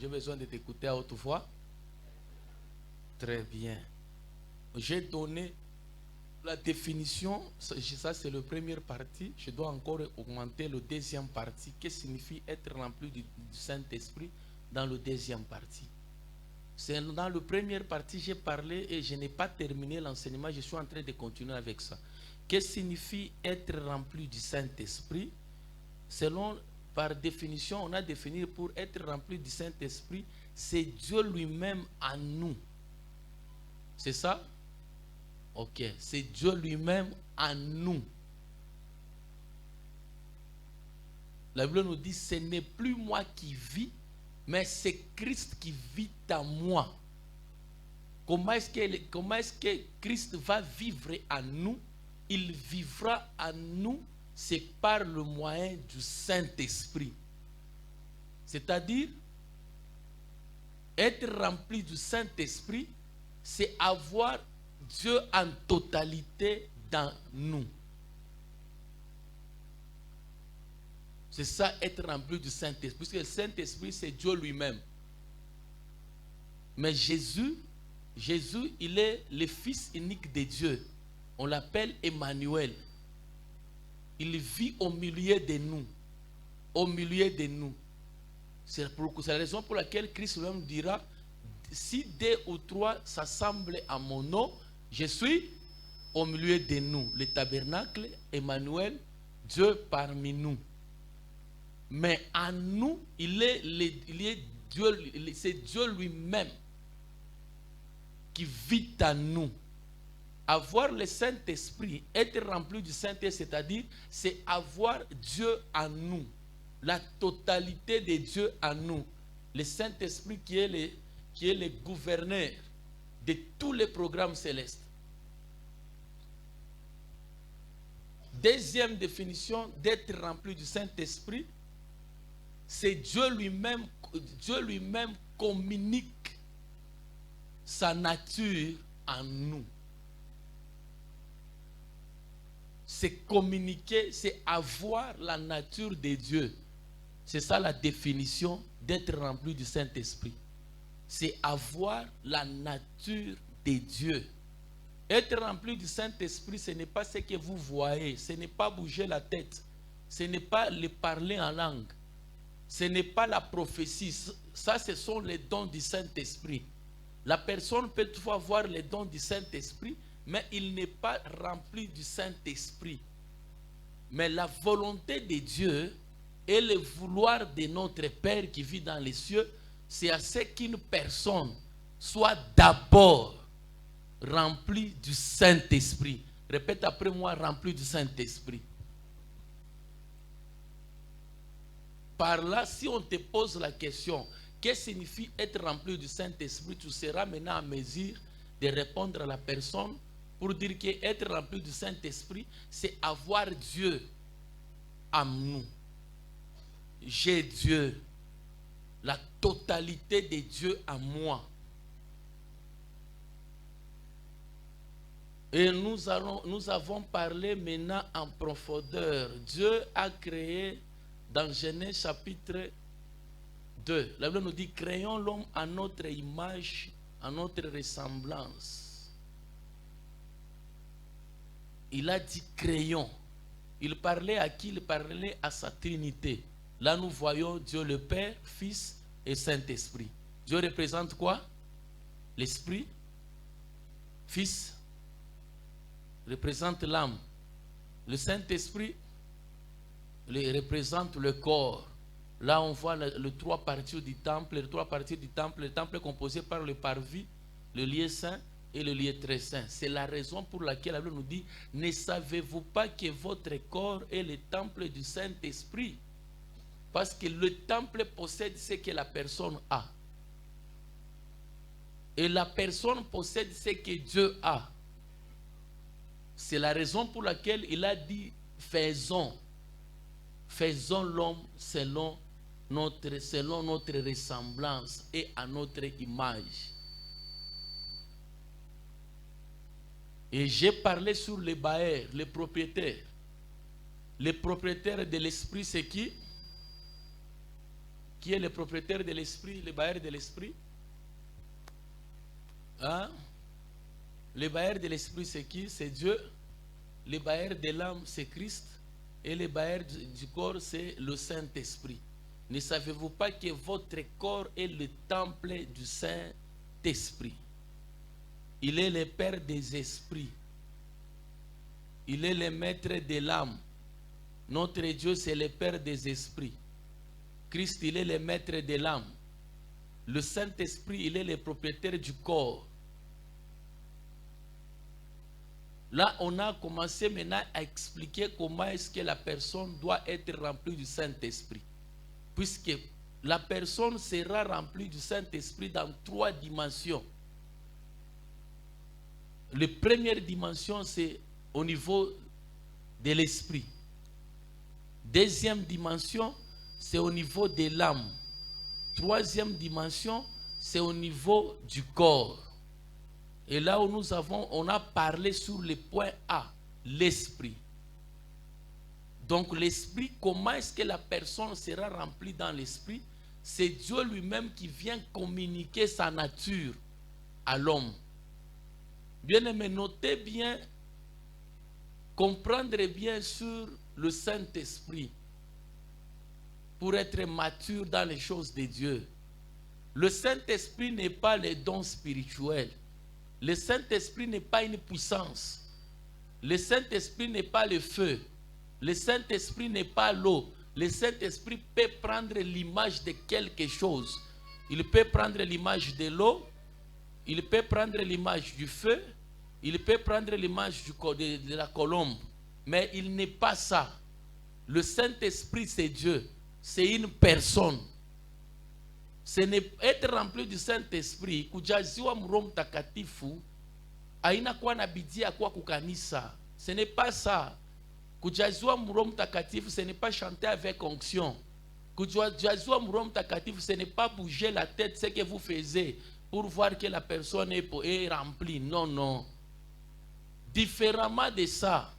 J'ai besoin de t'écouter à haute voix. Très bien. J'ai donné la définition, ça c'est la première partie. Je dois encore augmenter le deuxième partie. Qu'est-ce que signifie être rempli du Saint-Esprit dans le deuxième partie? C'est dans la première partie, j'ai parlé et je n'ai pas terminé l'enseignement. Je suis en train de continuer avec ça. Qu'est-ce que signifie être rempli du Saint-Esprit? Selon, par définition, on a défini pour être rempli du Saint-Esprit, c'est Dieu lui-même en nous. C'est ça? Ok, c'est Dieu lui-même en nous. La Bible nous dit, ce n'est plus moi qui vis, mais c'est Christ qui vit en moi. Comment est-ce que Christ va vivre en nous? Il vivra en nous, c'est par le moyen du Saint-Esprit. C'est-à-dire, être rempli du Saint-Esprit, c'est avoir Dieu en totalité dans nous. C'est ça, être rempli du Saint-Esprit. Puisque le Saint-Esprit, c'est Dieu lui-même. Mais Jésus, il est le Fils unique de Dieu. On l'appelle Emmanuel. Il vit au milieu de nous. Au milieu de nous. C'est la raison pour laquelle Christ lui-même dira, si 2 ou 3 s'assemblent à mon nom, je suis au milieu de nous. Le tabernacle, Emmanuel, Dieu parmi nous. Mais en nous, c'est Dieu lui-même qui vit en nous. Avoir le Saint-Esprit, être rempli du Saint-Esprit, c'est-à-dire, c'est avoir Dieu en nous. La totalité de Dieu en nous. Le Saint-Esprit qui est le gouverneur de tous les programmes célestes. Deuxième définition d'être rempli du Saint-Esprit, c'est Dieu lui-même communique sa nature en nous. C'est communiquer, c'est avoir la nature de Dieu. C'est ça la définition d'être rempli du Saint-Esprit. C'est avoir la nature de Dieu. Être rempli du Saint-Esprit, ce n'est pas ce que vous voyez, ce n'est pas bouger la tête, ce n'est pas le parler en langue, ce n'est pas la prophétie. Ça, ce sont les dons du Saint-Esprit. La personne peut toutefois avoir les dons du Saint-Esprit, mais il n'est pas rempli du Saint-Esprit. Mais la volonté de Dieu et le vouloir de notre Père qui vit dans les cieux, c'est à ce qu'une personne soit d'abord remplie du Saint-Esprit. Répète après moi, rempli du Saint-Esprit. Par là, si on te pose la question, qu'est-ce que signifie être rempli du Saint-Esprit, tu seras maintenant en mesure de répondre à la personne pour dire qu'être rempli du Saint-Esprit, c'est avoir Dieu en nous. J'ai Dieu, la totalité de Dieu en moi. Et nous avons parlé maintenant en profondeur. Dieu a créé dans Genèse chapitre 2. La Bible nous dit, créons l'homme à notre image, à notre ressemblance. Il a dit créons. Il parlait à qui? Il parlait à sa Trinité. Là, nous voyons Dieu le Père, Fils et Saint-Esprit. Dieu représente quoi? L'Esprit. Fils représente l'âme. Le Saint-Esprit représente le corps. Là, on voit les 3 parties du temple. Les 3 parties du temple. Le temple est composé par le parvis, le lieu saint et le lieu très saint. C'est la raison pour laquelle la Bible nous dit, ne savez-vous pas que votre corps est le temple du Saint-Esprit? Parce que le temple possède ce que la personne a. Et la personne possède ce que Dieu a. C'est la raison pour laquelle il a dit, faisons l'homme selon notre ressemblance et à notre image. Et j'ai parlé sur les bailleurs, les propriétaires. Les propriétaires de l'esprit, c'est qui? Qui est le propriétaire de l'esprit, le bailleur de l'esprit? Hein? Le bailleur de l'esprit, c'est qui? C'est Dieu. Le bailleur de l'âme, c'est Christ. Et le bailleur du corps, c'est le Saint-Esprit. Ne savez-vous pas que votre corps est le temple du Saint-Esprit? Il est le Père des esprits. Il est le maître de l'âme. Notre Dieu, c'est le Père des esprits. Christ, il est le maître de l'âme. Le Saint-Esprit, il est le propriétaire du corps. Là, on a commencé maintenant à expliquer comment est-ce que la personne doit être remplie du Saint-Esprit. Puisque la personne sera remplie du Saint-Esprit dans 3 dimensions. La première dimension, c'est au niveau de l'esprit. Deuxième dimension, c'est au niveau de l'âme. Troisième dimension, c'est au niveau du corps. Et là où on a parlé sur le point A, l'esprit. Donc l'esprit, comment est-ce que la personne sera remplie dans l'esprit? C'est Dieu lui-même qui vient communiquer sa nature à l'homme. Bien aimé, notez bien, comprendre bien sur le Saint-Esprit pour être mature dans les choses de Dieu. Le Saint-Esprit n'est pas les dons spirituels. Le Saint-Esprit n'est pas une puissance. Le Saint-Esprit n'est pas le feu. Le Saint-Esprit n'est pas l'eau. Le Saint-Esprit peut prendre l'image de quelque chose. Il peut prendre l'image de l'eau. Il peut prendre l'image du feu. Il peut prendre l'image de la colombe. Mais il n'est pas ça. Le Saint-Esprit, c'est Dieu. C'est une personne. Ce n'est être rempli du Saint-Esprit. Kujaziwa mroho mtakatifu haina kuwa na bidii kuwa kukanisa. Ce n'est pas ça. Kujaziwa mroho mtakatifu, ce n'est pas chanter avec onction. Kujaziwa mroho mtakatifu, ce n'est pas bouger la tête, ce que vous faisiez pour voir que la personne est remplie. Non, non. Différemment de ça,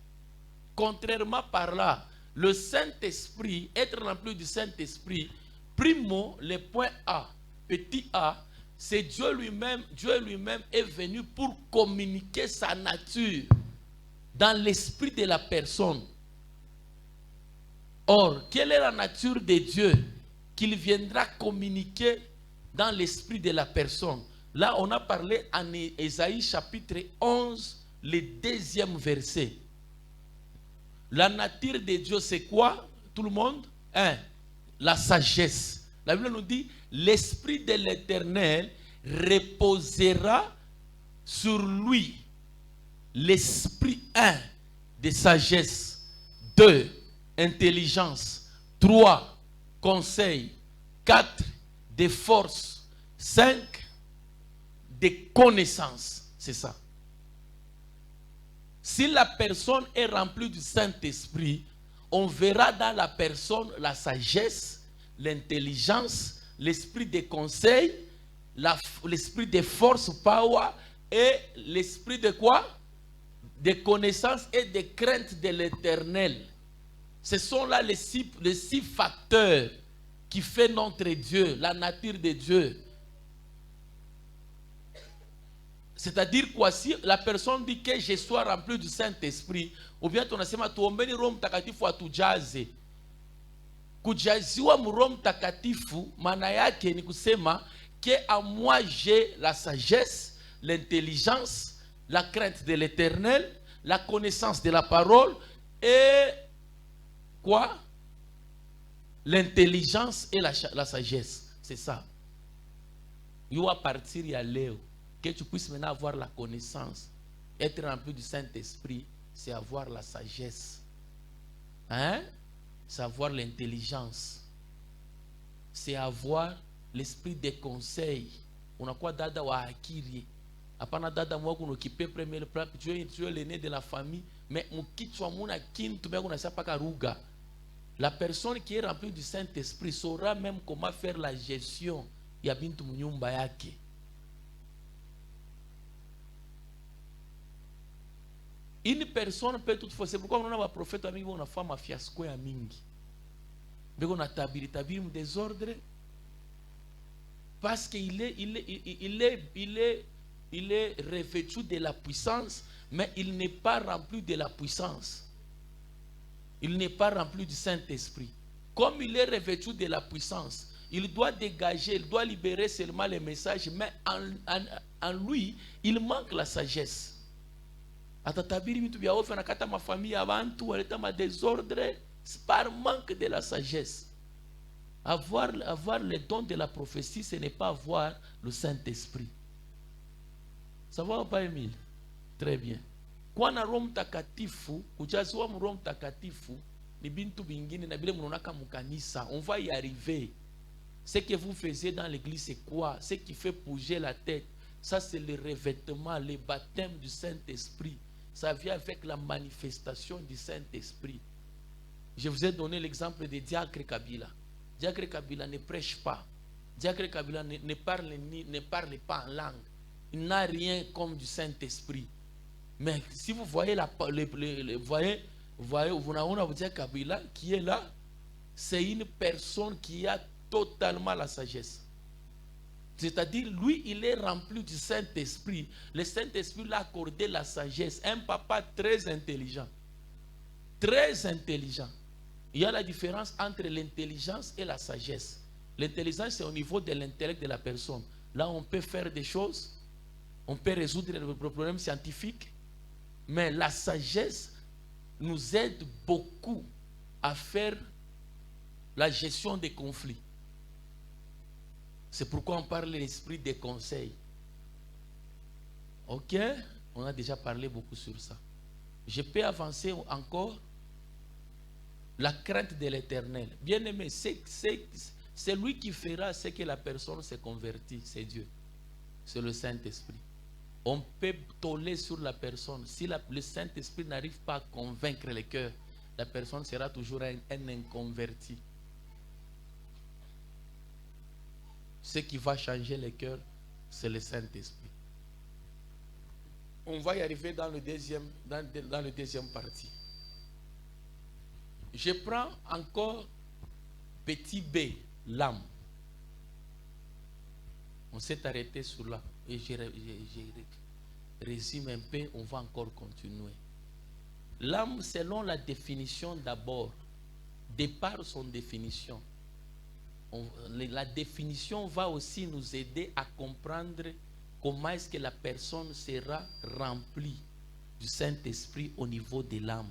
contrairement par là, le Saint-Esprit, être rempli du Saint-Esprit, primo, le point A, petit a, c'est Dieu lui-même. Dieu lui-même est venu pour communiquer sa nature dans l'esprit de la personne. Or, quelle est la nature de Dieu qu'il viendra communiquer dans l'esprit de la personne? Là, on a parlé en Ésaïe chapitre 11, le 2e verset. La nature de Dieu, c'est quoi? Tout le monde? La sagesse. La Bible nous dit, l'Esprit de l'Éternel reposera sur lui. L'Esprit, 1, de sagesse. 2, intelligence. 3, conseil. 4, de force. 5, de connaissance. C'est ça. Si la personne est remplie du Saint-Esprit, on verra dans la personne la sagesse, l'intelligence, l'esprit de conseil, l'esprit de force, power, et l'esprit de quoi? De connaissance et de crainte de l'Éternel. Ce sont là les 6 facteurs qui font notre Dieu, la nature de Dieu. C'est-à-dire quoi? Si la personne dit que je sois rempli du Saint-Esprit, ou bien tunasema tuombeni Roho Mtakatifu atujaze. Kujaziwa Roho Mtakatifu maana yake ni kusema que à moi j'ai la sagesse, l'intelligence, la crainte de l'Éternel, la connaissance de la parole et quoi? L'intelligence et la sagesse. C'est ça. Il va partir à Léo. Que tu puisses maintenant avoir la connaissance. Être rempli du Saint-Esprit, c'est avoir la sagesse. Hein? C'est avoir l'intelligence. C'est avoir l'esprit de conseil. On a quoi dada wa akiri. Apana dada mwa kuno kipe premier plan. Tu es l'aîné de la famille. Mais mkichwa muna kintu mea kuna sapa karuga. La personne qui est remplie du Saint-Esprit saura même comment faire la gestion ya bintu mnyumba yake. Une personne peut toutefois, c'est pourquoi on a un prophète qui on a fait ma fiasco ya mingi. Mais on a tabiri mu désordre, Parce qu'il est, il est revêtu de la puissance, mais il n'est pas rempli de la puissance. Il n'est pas rempli du Saint-Esprit. Comme il est revêtu de la puissance, il doit dégager, il doit libérer seulement les messages, mais en lui, il manque la sagesse. Atatabiri vitu vya ovyo nakata mafamilia abantu waleta ma désordre par manque de la sagesse. Avoir le don de la prophétie, ce n'est pas avoir le Saint-Esprit. Ça va pas, Emile? Très bien. Kwa na Roho Mtakatifu, kujaziwa mu Roho Mtakatifu ni bintu bingine na bile mnaonaka mukanisa, on va y arriver. Ce que vous faisiez dans l'église, c'est quoi? Ce qui fait bouger la tête, ça c'est le revêtement, le baptême du Saint-Esprit. Ça vient avec la manifestation du Saint-Esprit. Je vous ai donné l'exemple de Diacre Kabila. Diacre Kabila ne prêche pas. Diacre Kabila ne parle pas en langue. Il n'a rien comme du Saint-Esprit. Mais si vous voyez vous Diacre Kabila qui est là, c'est une personne qui a totalement la sagesse. C'est-à-dire, lui, il est rempli du Saint-Esprit. Le Saint-Esprit l'a accordé la sagesse. Un papa très intelligent. Très intelligent. Il y a la différence entre l'intelligence et la sagesse. L'intelligence, c'est au niveau de l'intellect de la personne. Là, on peut faire des choses. On peut résoudre les problèmes scientifiques. Mais la sagesse nous aide beaucoup à faire la gestion des conflits. C'est pourquoi on parle de l'esprit des conseils. Ok? On a déjà parlé beaucoup sur ça. Je peux avancer encore. La crainte de l'Éternel. Bien aimé, c'est lui qui fera ce que la personne se convertit. C'est Dieu. C'est le Saint-Esprit. On peut toller sur la personne. Si le Saint-Esprit n'arrive pas à convaincre le cœur, la personne sera toujours un inconverti. Ce qui va changer le cœur, c'est le Saint-Esprit. On va y arriver dans le deuxième partie. Je prends encore petit b, l'âme. On s'est arrêté sur là. Et je résume un peu, on va encore continuer. L'âme, selon la définition d'abord, de par son définition, la définition va aussi nous aider à comprendre comment est-ce que la personne sera remplie du Saint-Esprit au niveau de l'âme.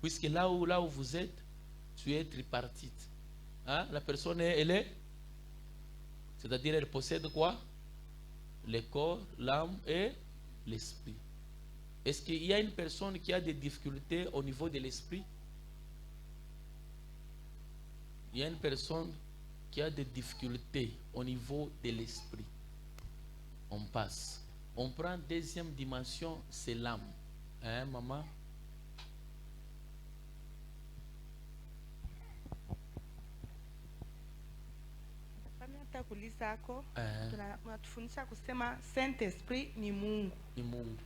Puisque là où vous êtes, tu es tripartite. Hein? La personne, c'est-à-dire elle possède quoi? Le corps, l'âme et l'esprit. Est-ce qu'il y a une personne qui a des difficultés au niveau de l'esprit? Il y a une personne qui a des difficultés au niveau de l'esprit. On passe. On prend deuxième dimension, c'est l'âme. Hein, maman? Tunatufundisha kusema Saint-Esprit ni Mungu. Ni Mungu.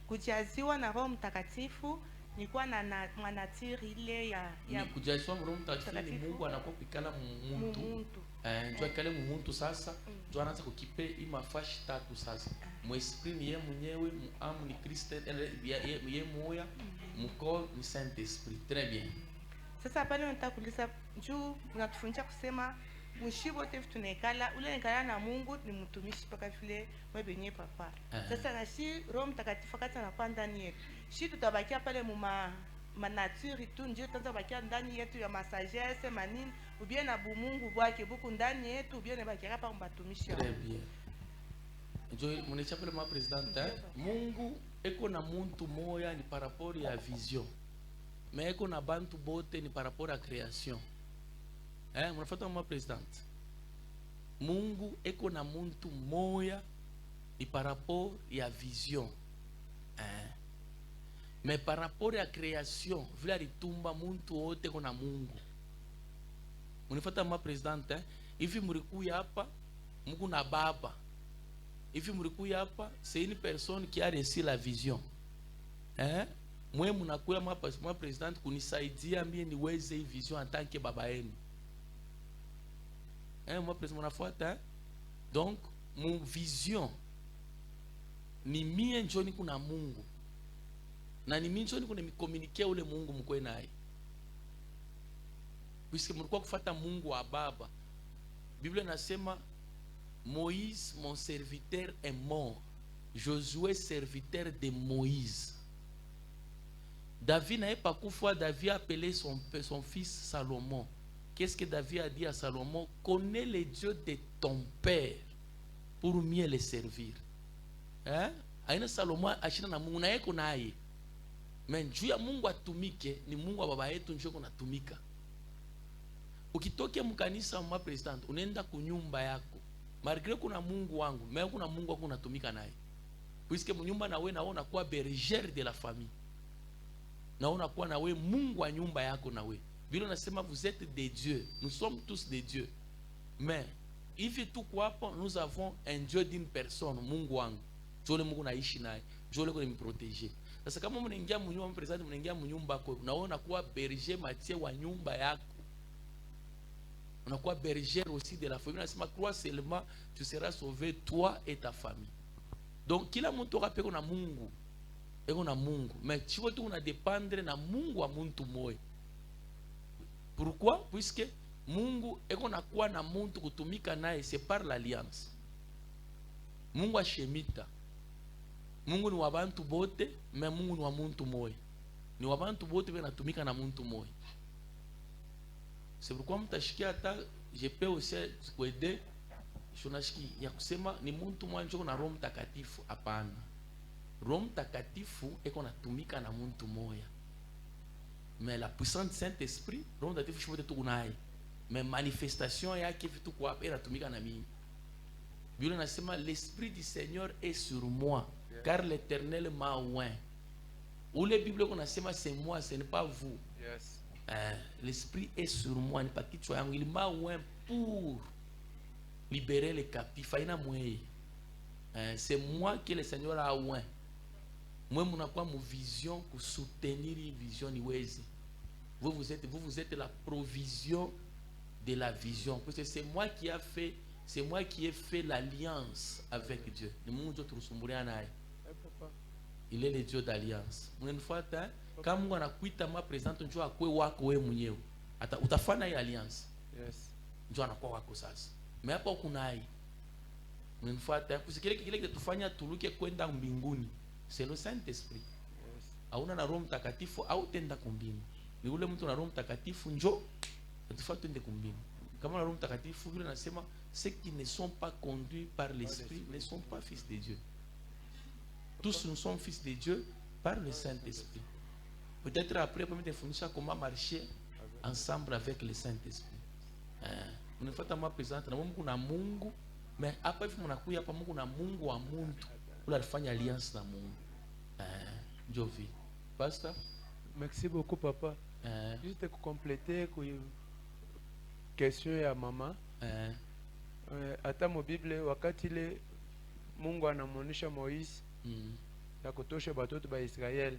Kujaziwa na Roho Mtakatifu ni kuwa na manatiri ile ya kujaziwa na Roho Mtakatifu ni Mungu anakopikala muntu. Njoo kale muntu sasa, njoo anaanza kukipe imafashi tatu sasa. Mu esprit ni yeye mwenyewe, mu âme ni Kristo, yeye moya, mu corps ni Saint-Esprit. Très bien. Sasa pale nataka kuuliza juu unatufundisha kusema mshibo tefu tunaikala ule nikala na Mungu ni mtumishi mpaka vile wewe benye papa. Sasa na si Roho Mtakatifu wakati anakuwa ndani yetu. Si tutabakia pale mu nature tu ndio tutabakia ndani yetu ya masagesse manini ou bien na bumungu bwake buku ndani yetu ou bien bakia hapa mbatumishi. Très bien. Ndio mnechapele ma president Mungu eko na muntu moya ni par rapport ya vision. Mais eko na bantu bote ni par rapport à création. Mnafuata mwa president. Mungu eko na muntu moya ni par rapport ya vision. Mais par rapport à création, vile alitumba muntu wote eko na Mungu. Mnafuata mwa president, hivi mlikuya hapa Mungu na baba. Hivi mlikuya hapa, c'est une personne qui a reçu la vision. Mwe mnakuya mwa president kunisaidia mie niweze hii vision en tant que baba yenu. Moi president mnafuata Donc mon vision ni mie njo niko na Mungu na ni mie njo niko nimikomunike ule Mungu mkwe naye, puisque mlikuwa kufuata Mungu wa baba. Biblia nasema Moïse mon serviteur est mort, Josué serviteur de Moïse. David n'avait pas kufa, David a appelé son fils Salomon. Qu'est-ce que David a dit à Salomon? Connais les dieux de ton père pour mieux les servir. Hein? Aina Salomon ashina na Mungu na yeko naye. Men juu ya Mungu atumike ni Mungu wa baba yetu njoo kunatumika. Ukitokea mkanisa mwa president unaenda kunyumba yako. Malgré kuna Mungu wangu, mais kuna Mungu wako unatumika naye. Puisque mnyumba na wewe naona kuwa bergère de la famille. Naona kuwa na wewe Mungu wa nyumba yako na wewe. Biblia inasema vous êtes des dieux. Nous sommes tous des dieux. Mais hivi tu kwa hapo nous avons un Dieu d'une personne, Mungu wangu. Jole Mungu naishi naye. Jole kwa nimprotéger. Sasa kama mnaingia mnyumba president, mnaingia mnyumba yako, naona kuwa berger Mathieu wa nyumba yako. Unakuwa bergère aussi de la famille. Nasema crois seulement tu seras sauvé toi et ta famille. Donc kila mtu akapeko na Mungu. Eko na Mungu. Mais chivo tu una dépendre na Mungu wa muntu moyo. Pourquoi? Puisque Mungu eko na kuwa na muntu kutumika naye, c'est par l'alliance. Mungu ashemita. Mungu ni wa bantu bote, mais Mungu ni wa muntu moyo. Ni wa bantu bote benatumika na muntu moyo. C'est pourquoi mtashikia hata je peux aussi kuaider shunashiki ya kusema ni muntu mwanjo na Roho Mtakatifu. Hapana. Roho Mtakatifu eko natumika na muntu moya. Mais la puissance du Saint-Esprit, Roho Mtakatifu shote tu kunaye. Mais manifestation yake vitu kwa hapa inatumika na mimi. Biblia inasema l'esprit du Seigneur est sur moi, car l'Éternel m'a oint. Ule Biblia kunasema c'est moi, ce n'est pas vous. Yes. L'esprit est sur moi, n'est pas kichwa yangu, il m'a oint pour libérer les captifs. Aina mweye. C'est moi que le Seigneur a oint. Moi munakuwa mu vision pour soutenir une vision niwezi. Vous êtes la provision de la vision. Parce que c'est moi qui ai fait l'alliance avec Dieu. Il est le Dieu d'alliance. Mnanifuata? Kama Mungu anakuita ma present njoo akwe wako wewe mwenyewe. Utafanya hii alliance. Yes. Njoo anakuwa wako sasa. Mais hapa kuna hai. Mnanifuata? Parce que kile kitufanya tuluke kwenda mbinguni. C'est le Saint-Esprit. Yes. Hauna na Roho Mtakatifu au tenda kumbingu. Ni ule mtu na Roho Mtakatifu njoo atufanye twende kumbingu. Kama na Roho Mtakatifu vile nasema ceux qui ne sont pas conduits par l'Esprit ne sont pas fils de Dieu. Tous nous sommes fils de Dieu par le Saint-Esprit. Peut-être après pour me définir comment marcher ensemble avec le Saint-Esprit. Mnafuata ma présente na Mungu na Mungu, mais hapa hivi mnakuja hapa Mungu na Mungu wa muntu. Ule alifanya alliance na Mungu. Jovi. Pastor? Merci beaucoup papa. Juste pour compléter kwa question ya mama. Hata mu Biblia wakati ile Mungu anamuonesha Moise ya kutosha batoto ba Israeli.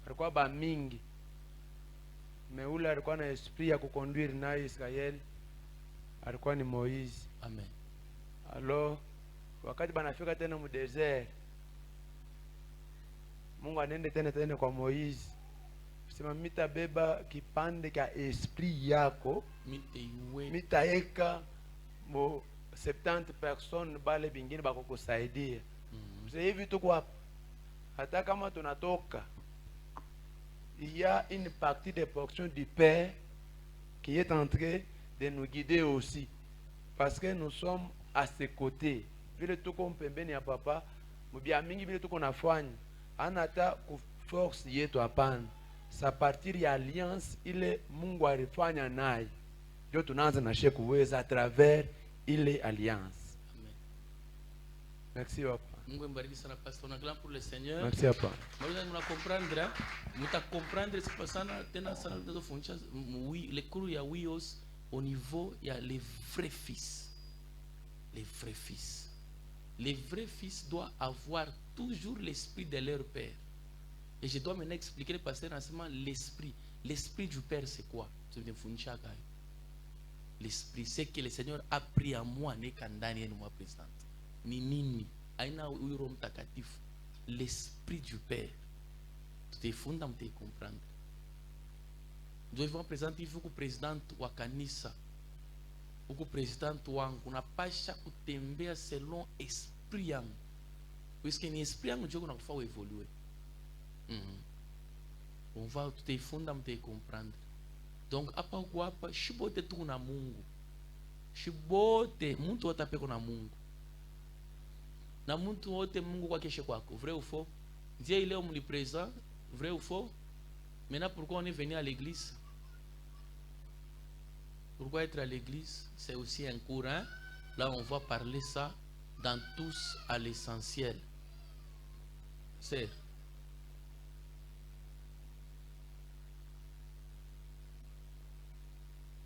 Alikuwa ba mingi. Meula alikuwa na esprit ya kuconduire na Israeli. Alikuwa ni Moise. Amen. Alors wakati banafika tena mu desert, Mungu anende tena kwa Moise. Sema mitabeba kipande ka esprit yako, mitaeka mo 70 personnes bale bingine bako kusaidia. Sasa hivi tuko hata kama tunatoka, il y a une partie des portions du Père qui est en train de nous guider aussi, parce que nous sommes à ses côtés. Vile tuko mpembeni ya papa, mubia mingi vile tuko nafanya, anata ku force yetu hapana. Sa partir ya alliance ile Mungu alifanya naye, ndio tunaanza na sheku kuweza à travers ile alliance. Amen. Merci papa. Mungu mbariki sana pastor. On acclame pour le Seigneur. Merci papa. Mwana mna comprendre, muta comprendre c'est pas sana tena sana ndio fundisha oui les cours ya wios au niveau ya les vrais fils. Les vrais fils. Les vrais fils doivent avoir toujours l'esprit de leur père. Et je dois maintenant expliquer le pasteur enseignement l'esprit. L'esprit du père c'est quoi? C'est de fundisha kai. l'esprit. C'est que le Seigneur a pris à moi, n'est qu'en Daniel, moi, présidente. Ni nini. Aina uirom takatif. L'esprit du Père. Tu te fondes, tu comprendre. Nous devons présenter, il faut que le président wa kanisa, ou que le président wangu, na pasha kutembea selon esprit yangu. Puisque ni esprit yangu, Dieu, qu'on a fait évoluer. On va te fonder, te comprendre. Donc, apa quoi, shibote tu na Mungu. Shibote, muntu watape na Mungu. Na muntu wote Mungu kwa keshe kwako. Vrai ou faux? Dieu il est omniprésent. Vrai ou faux? Maintenant, pourquoi on est venu à l'église? Pourquoi être à l'église? C'est aussi un cours. Hein? Là, on va parler ça dans tous à l'essentiel. C'est.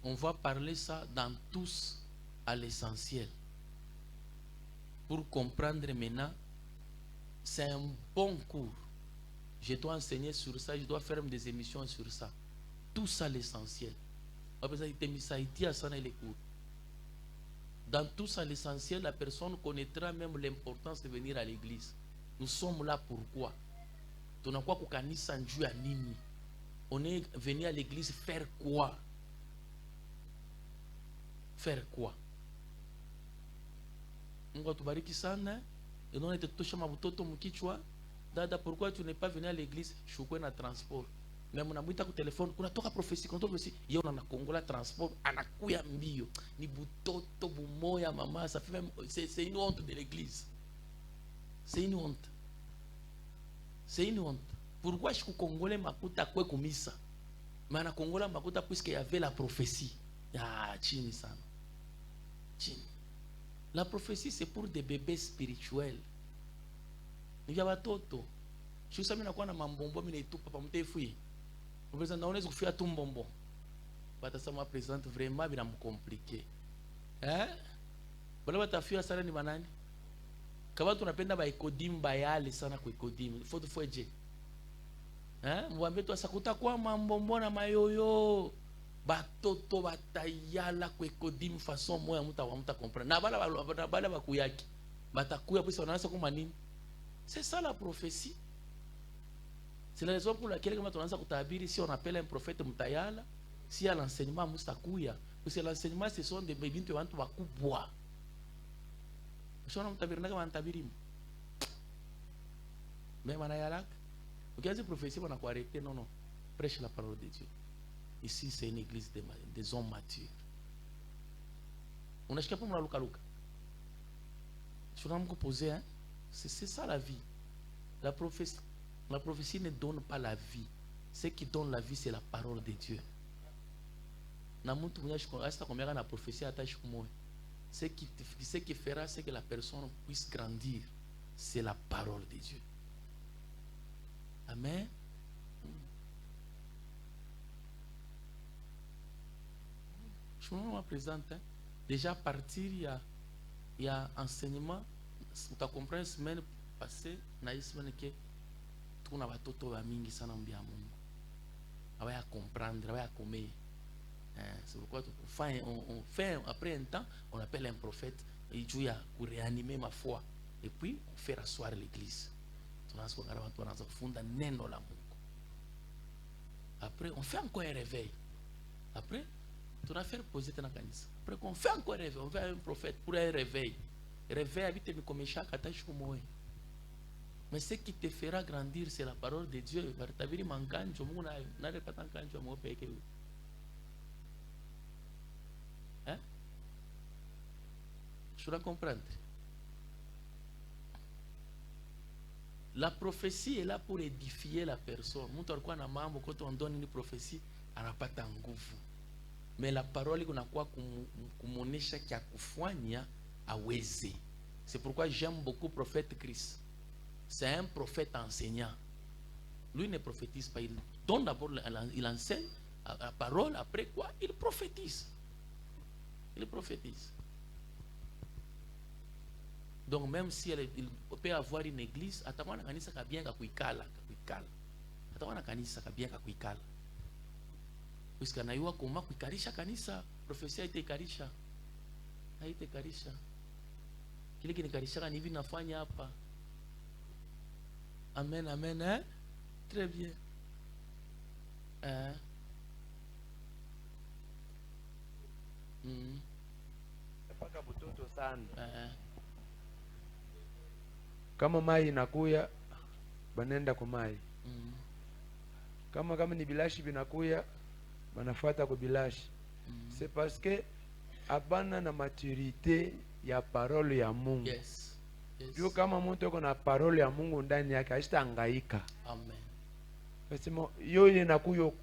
On va parler ça dans tous à l'essentiel. Pour comprendre maintenant, c'est un bon cours. Je dois enseigner sur ça, je dois faire des émissions sur ça. Tout ça l'essentiel. Dans tout ça l'essentiel, la personne connaîtra même l'importance de venir à l'église. Nous sommes là pourquoi? On est venu à l'église faire quoi? Faire quoi? Mungu tubariki sana. Et non etetosha mabutoto mkichwa. Dada, pourquoi tu n'es pas venu à l'église? Chukwe na transport. Mais mon amouita ku téléphone, kuna toka prophétie, kuna toka prophétie. Yona na Kongola transport, anakuya mbio. Ni butoto bumoya mama, ça fait même c'est une honte de l'église. C'est une honte. C'est une honte. Pourquoi je Congolais makuta kwe kumisa? Mais na Kongola makuta puisqu'il y avait la prophétie. Ah, chini sana. Chini. La prophétie c'est pour des bébés spirituels. Ni vya watoto. Je sais mina kwa na mambombo mina itupa pa mtefui. Le président on est kufia tu mbombo. Bata sama président vraiment bina mcompliqué. Hein? Bala batafia sana ni manani? Kama tunapenda ba ikodim bayale sana kwa ikodim. Faut je. Hein? Mwambie tu asakuta kwa mambombo na mayoyo. Batoto batayala kwa ikodim façon moya muta comprendre. Na bala bakuyaki. Batakuya pisa wanaanza kuma nini? C'est ça la prophétie. C'est la raison pour laquelle quand on a kutabiri, si on appelle un prophète mutayala, si à l'enseignement mustakuya, parce que l'enseignement ce sont des bébés qui vont bakubwa. Si on a mutabiri na kama mutabiri. Mais manayalak, ukianza prophétie on a quoi arrêter? Non non, prêche la parole de Dieu. Ici c'est une église des hommes matures. On a jusqu'à pour la luka. Je vais me poser hein. C'est ça la vie. La prophétie ne donne pas la vie. Ce qui donne la vie, c'est la parole de Dieu. Ce qui fera, c'est que la personne puisse grandir. C'est la parole de Dieu. Amen. Je me présente. Hein. Déjà à partir, il y a enseignement. Tu as compris la semaine passée, na semaine que tu na batoto ba mingi sana mbia Mungu. Aba comprendre, aba comer. C'est pourquoi on fait après un temps, on appelle un prophète et Dieu a pour réanimer ma foi et puis on fait rasseoir l'église. Tu nas ko ngara tu nas funda neno la Mungu. Après on fait encore un réveil. Après tu vas faire poser ta kanisa. Après on fait encore un réveil, on fait un prophète pour un réveil. Réveil habite me comme chaque attache comme moi. Mais ce qui te fera grandir, c'est la parole de Dieu. Bartabiri mankanjo, Mungu na repata kanjo mo peke. Hein? Je dois comprendre. La prophétie est là pour édifier la personne. Mtu alikuwa na mambo quand on donne une prophétie, anapata nguvu. Mais la parole kunakuwa kumuonesha kia kufanya aweze. C'est pourquoi j'aime beaucoup le prophète Christ. C'est un prophète enseignant. Lui ne prophétise pas. Il donne d'abord, il enseigne la parole. Après quoi, il prophétise. Il prophétise. Donc même si il peut avoir une église, atawana kanisa kabien kakuikala. Atawana kanisa kabien kakuikala. Puisque anayua kuma kuikarisha kanisa. prophétie haitaikarisha. Haitaikarisha. Kile kinikarisha ni hivi nafanya hapa. Amen, amen, hein? Très bien. Paka butoto sana. Kama mai inakuya banenda kwa mai. Kama ni bilashi binakuya banafuata kwa bilashi. C'est parce que abana na maturité ya parole ya Mungu. Yes. Yo kama mtu yuko na parole ya Mungu ndani yake hashitahangaika. Amen. Nasema yo ile nakuyo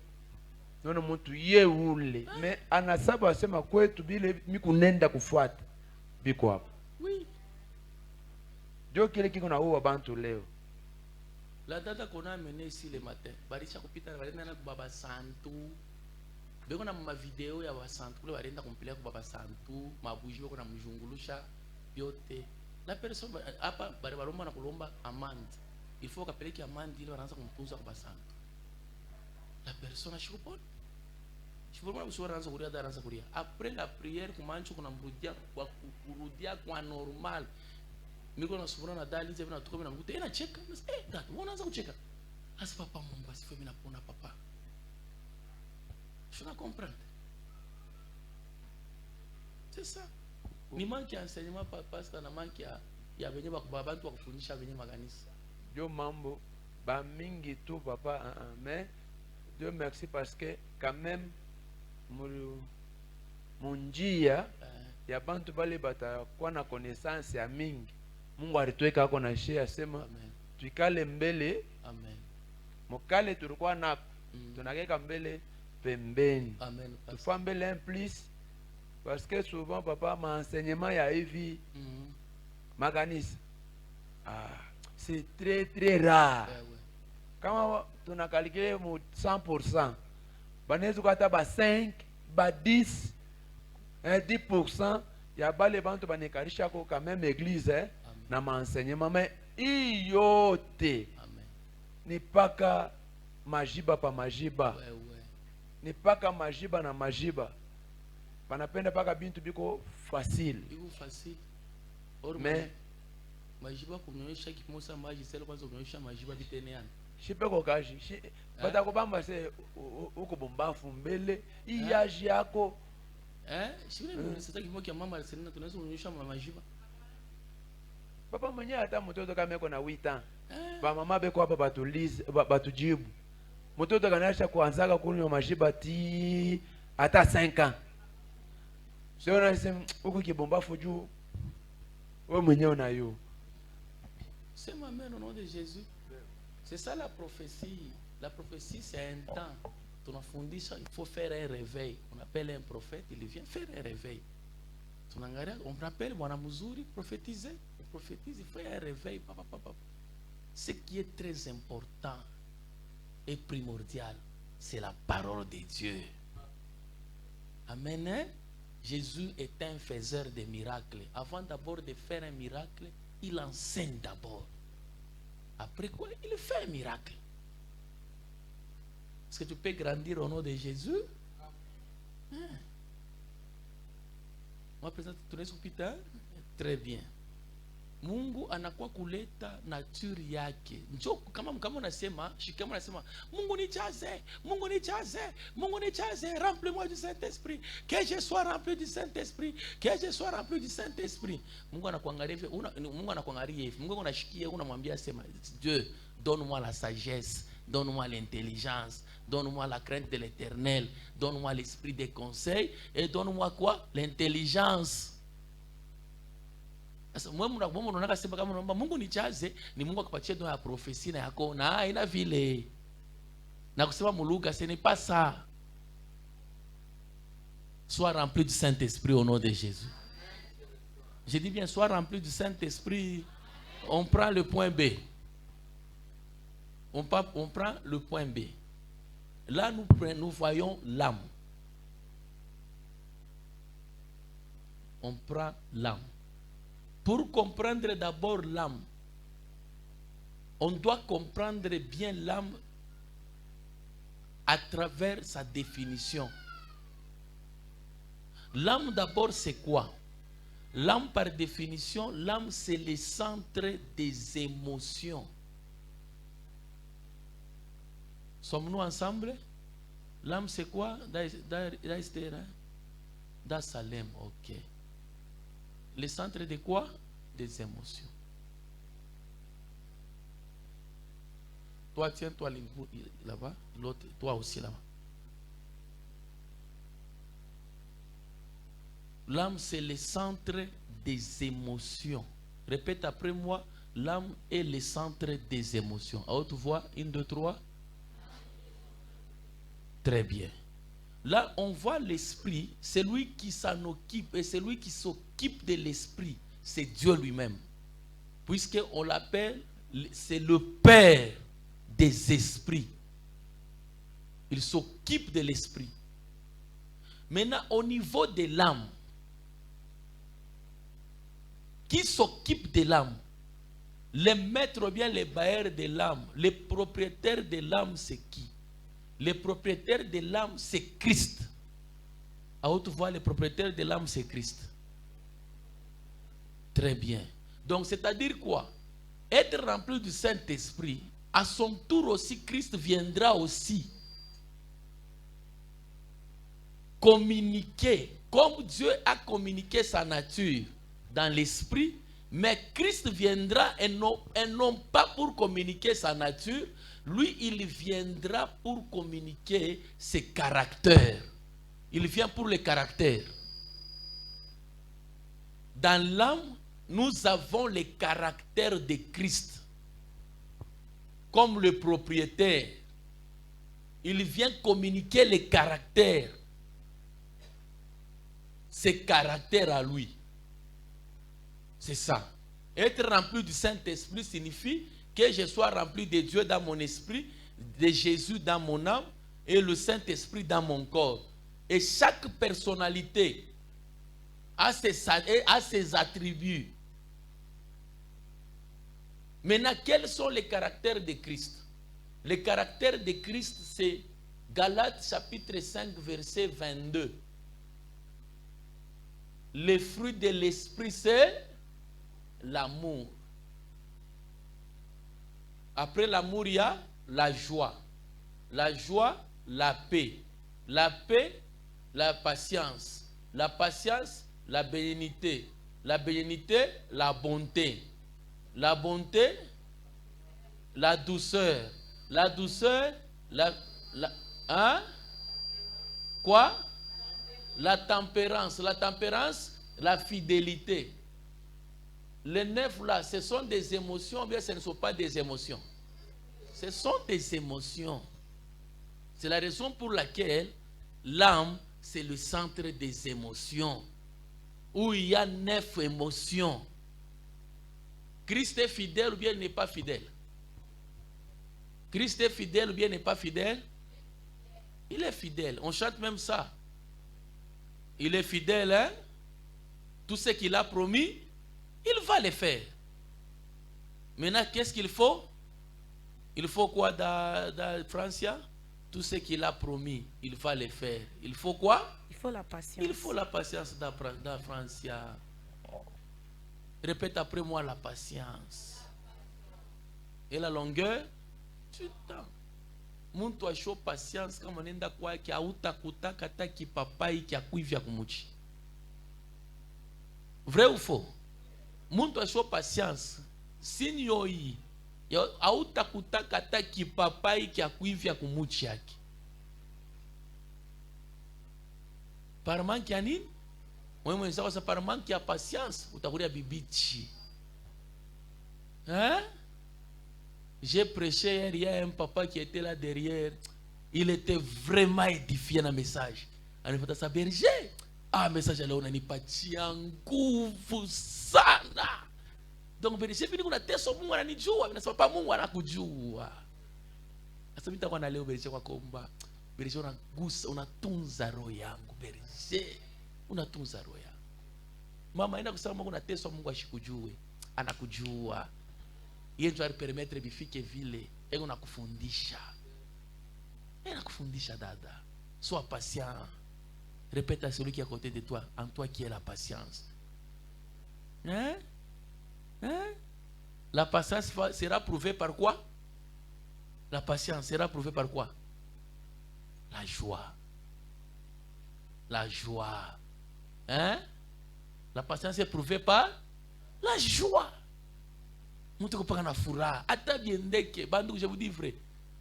nono mtu ye ule me anasaba asema kwetu bile mikunenda kufuata biko hapo. Oui. Jo kile kiko na huwa bantu leo. La data qu'on a amené ici le matin, barisha kupita balenda na baba santu. Beko na ma video ya basantu kule balenda kumpeleka kwa baba santu, mabuji beko na mjungulusha yote. La personne hapa bari balomba na kulomba amande. Il faut kapeleke amande ile wanaanza kumtunza kwa basantu. La personne ashikupona. Shifuruma usura anaanza kuria da anaanza kuria. Après la prière kumancho kuna mrudia kwa kurudia kwa normal. Miko na subura na dali hivi na tukome na mkuta ina cheka. Dad, unaanza kucheka. Asi papa Mungu asifiwe mimi napona papa. Je ne comprends. C'est ça. Ni manque ya enseignement pastor na manque ya venye babantu wa kufundisha venye makanisa. Jo mambo ba mingi tu papa mais Dieu merci parce que quand même munjia ya bantu bale batakuwa na connaissance ya mingi. Mungu alituweka hako na share asema tuikale mbele. Amen. Mokale tulikuwa na tunakeka mbele pembeni. Amen. Tufa mbele un plus parce que souvent papa ma enseignement ya hivi makanisa c'est très très rare. Kama tunakalikile mu 100% banaweza kata ba 5 ba 10 10% ya bale bantu banekarisha ko quand même église na maenseignement mais yote ni paka majiba pa majiba. Ni paka majiba na majiba. Banapenda paka bintu biko facile. Biko facile. Mais majiba kunyonyesha kimosa maji sele kwanza kunyonyesha majiba biteneana. Shipeko kaji. Bata kubamba se uko bombafu mbele iyaji yako. Shibile ndio sasa kimo kia mama alisenena tunaweza kunyonyesha majiba. Papa mwenyewe hata mtoto kama yuko na 8 ans. Ba mama beko hapa batulize batujibu. Mtoto kanasha kuanzaka kunywa majiba ti hata 5 ans. Sio nasema huko kibombafu juu wewe mwenyewe unayo. C'est ma mère au nom de Jésus. C'est ça la prophétie. La prophétie c'est un temps. Tunafundisha il faut faire un réveil. On appelle un prophète, il vient faire un réveil. Tunangalia, on rappelle bwana mzuri prophétiser, on prophétise, il fait un réveil papa. Ce qui est très important et primordial, c'est la parole de Dieu. Amen. Hein? Jésus est un faiseur de miracles. Avant d'abord de faire un miracle, il enseigne d'abord. Après quoi, il fait un miracle. Est-ce que tu peux grandir au nom de Jésus? Moi, présente, tu es hospital? Très bien. Mungu anakuwa kuleta nature yake. Njoo kama unasema, shikama unasema, Mungu nijaze, Mungu nijaze, Mungu nijaze, remplis-moi du Saint-Esprit, que je sois rempli du Saint-Esprit, que je sois rempli du Saint-Esprit. Mungu anakuangalia hivi, Mungu anakuangalia hivi. Mungu unashikia, unamwambia sema, Dieu, donne-moi la sagesse, donne-moi l'intelligence, donne-moi la crainte de l'Éternel, donne-moi l'esprit de conseil et donne-moi quoi? L'intelligence. Sasa Mungu unaona sema kama unaomba Mungu nijaze, ni Mungu akupatie ndio ya profesia na yako na ina vile. Na kusema muluga ce n'est pas ça. Sois rempli du Saint-Esprit au nom de Jésus. Je dis bien sois rempli du Saint-Esprit. On prend le point B. On prend le point B. Là nous voyons l'âme. On prend l'âme. Pour comprendre d'abord l'âme, on doit comprendre bien l'âme à travers sa définition. L'âme d'abord c'est quoi? L'âme par définition, l'âme c'est le centre des émotions. Sommes-nous ensemble? L'âme c'est quoi? Dans Salem, ok. Le centre de quoi? Des émotions. Toi, tiens-toi là-bas, l'autre, toi aussi là-bas. L'âme, c'est le centre des émotions. Répète après moi, l'âme est le centre des émotions. À haute voix, 1, 2, 3. Très bien. Là, on voit l'esprit, celui qui s'en occupe et celui qui s'occupe de l'esprit, c'est Dieu lui-même. Puisqu'on l'appelle, c'est le Père des esprits. Il s'occupe de l'esprit. Maintenant, au niveau de l'âme, qui s'occupe de l'âme? Les maîtres ou bien les bailleurs de l'âme, les propriétaires de l'âme, c'est qui? Les propriétaires de l'âme, c'est Christ. À haute voix, les propriétaires de l'âme, c'est Christ. Très bien. Donc, c'est-à-dire quoi? Être rempli du Saint-Esprit, à son tour aussi, Christ viendra aussi communiquer, comme Dieu a communiqué sa nature dans l'esprit, mais Christ viendra et non pas pour communiquer sa nature, lui il viendra pour communiquer ses caractères. Il vient pour les caractères. Dans l'âme, nous avons les caractères de Christ. Comme le propriétaire, il vient communiquer les caractères. Ses caractères à lui. C'est ça. Être rempli du Saint-Esprit signifie que je sois rempli de Dieu dans mon esprit, de Jésus dans mon âme et le Saint-Esprit dans mon corps. Et chaque personnalité a ses attributs. Maintenant, quels sont les caractères de Christ? Les caractères de Christ, c'est Galates chapitre 5, verset 22. Le fruit de l'esprit, c'est l'amour. Après l'amour, il y a la joie. La joie, la paix. La paix, la patience. La patience, la bénignité. La bénignité, la bonté. La bonté, la douceur. La douceur, quoi? La tempérance. La tempérance, la fidélité. Les 9 là, ce sont des émotions, bien ce ne sont pas des émotions. Ce sont des émotions. C'est la raison pour laquelle l'âme, c'est le centre des émotions. Où il y a 9 émotions. Christ est fidèle ou bien il n'est pas fidèle? Christ est fidèle ou bien il n'est pas fidèle? Il est fidèle. On chante même ça. Il est fidèle, hein? Tout ce qu'il a promis, il va le faire. Maintenant, qu'est-ce qu'il faut? Il faut quoi dans Francia? Tout ce qu'il a promis, il va le faire. Il faut quoi? Il faut la patience. Il faut la patience dans Francia. Répète après moi, la patience. Et la longueur du temps. Muntu a show patience kama nenda kwa ki auta kata ki papai ki akuivya kumuchi. Vrai ou faux? Muntu a show patience. Sinyo yi auta kata ki papai ki akuivya kumuchi yake. Par manque ya nini? Wewe mwenzako sa par manque ya patience utakuria bibichi. Hein? J'ai prêché hier, il y a un papa qui était là derrière. Il était vraiment édifié dans le message. Il a dit, berger, message là, on a nipatia nguvu sana. Donc berger, vini kuna teso Mungu ananijua, vinasema pa Mungu anakujua. Sasa mimi takuwa na leo berger kwa komba. Berger unagusa, unatunza roho yangu berger. Unatunza roho yangu. Mama aenda kusema Mungu na teso Mungu ashikujue. Anakujua. Yeye ndio alipermettre bifike vile, yeye anakufundisha. Yeye anakufundisha dada. Sois patient. Répète à celui qui est à côté de toi, en toi qui est la patience. Hein? Hein? La patience sera prouvée par quoi? La patience sera prouvée par quoi? La joie. La joie. Hein? La patience est prouvée par la joie. Je vous dis vrai,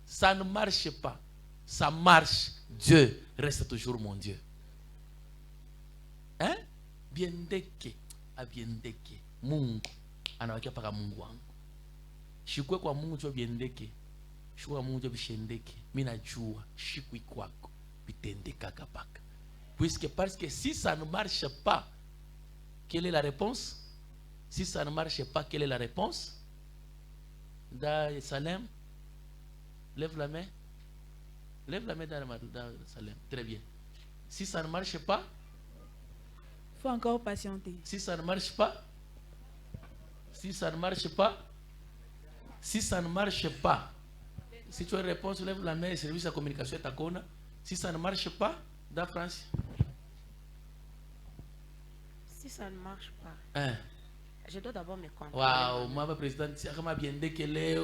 ça ne marche pas. Ça marche. Dieu reste toujours mon Dieu. Hein? Biendeke. Abiendeke. Mungu. Anawake paka Mungu wangu. Shikwe kwa Mungu cho biendeke. Shikwe kwa Mungu cho bishendeke. Mina jua. Shikwe kwako. Bitendeka kapaka. Parce que si ça ne marche pas, quelle est la réponse? Si ça ne marche pas, quelle est la réponse? Dans Salem, lève la main. Lève la main dans Salem. Très bien. Si ça ne marche pas, il faut encore patienter. Si ça ne marche pas, si ça ne marche pas, si ça ne marche pas, si tu as une réponse, lève la main et service de communication est à Kona. Si ça ne marche pas, dans France. Si ça ne marche pas, Hein? je dois d'abord me contrôler. Waouh, moi, président, comment bien déquelé.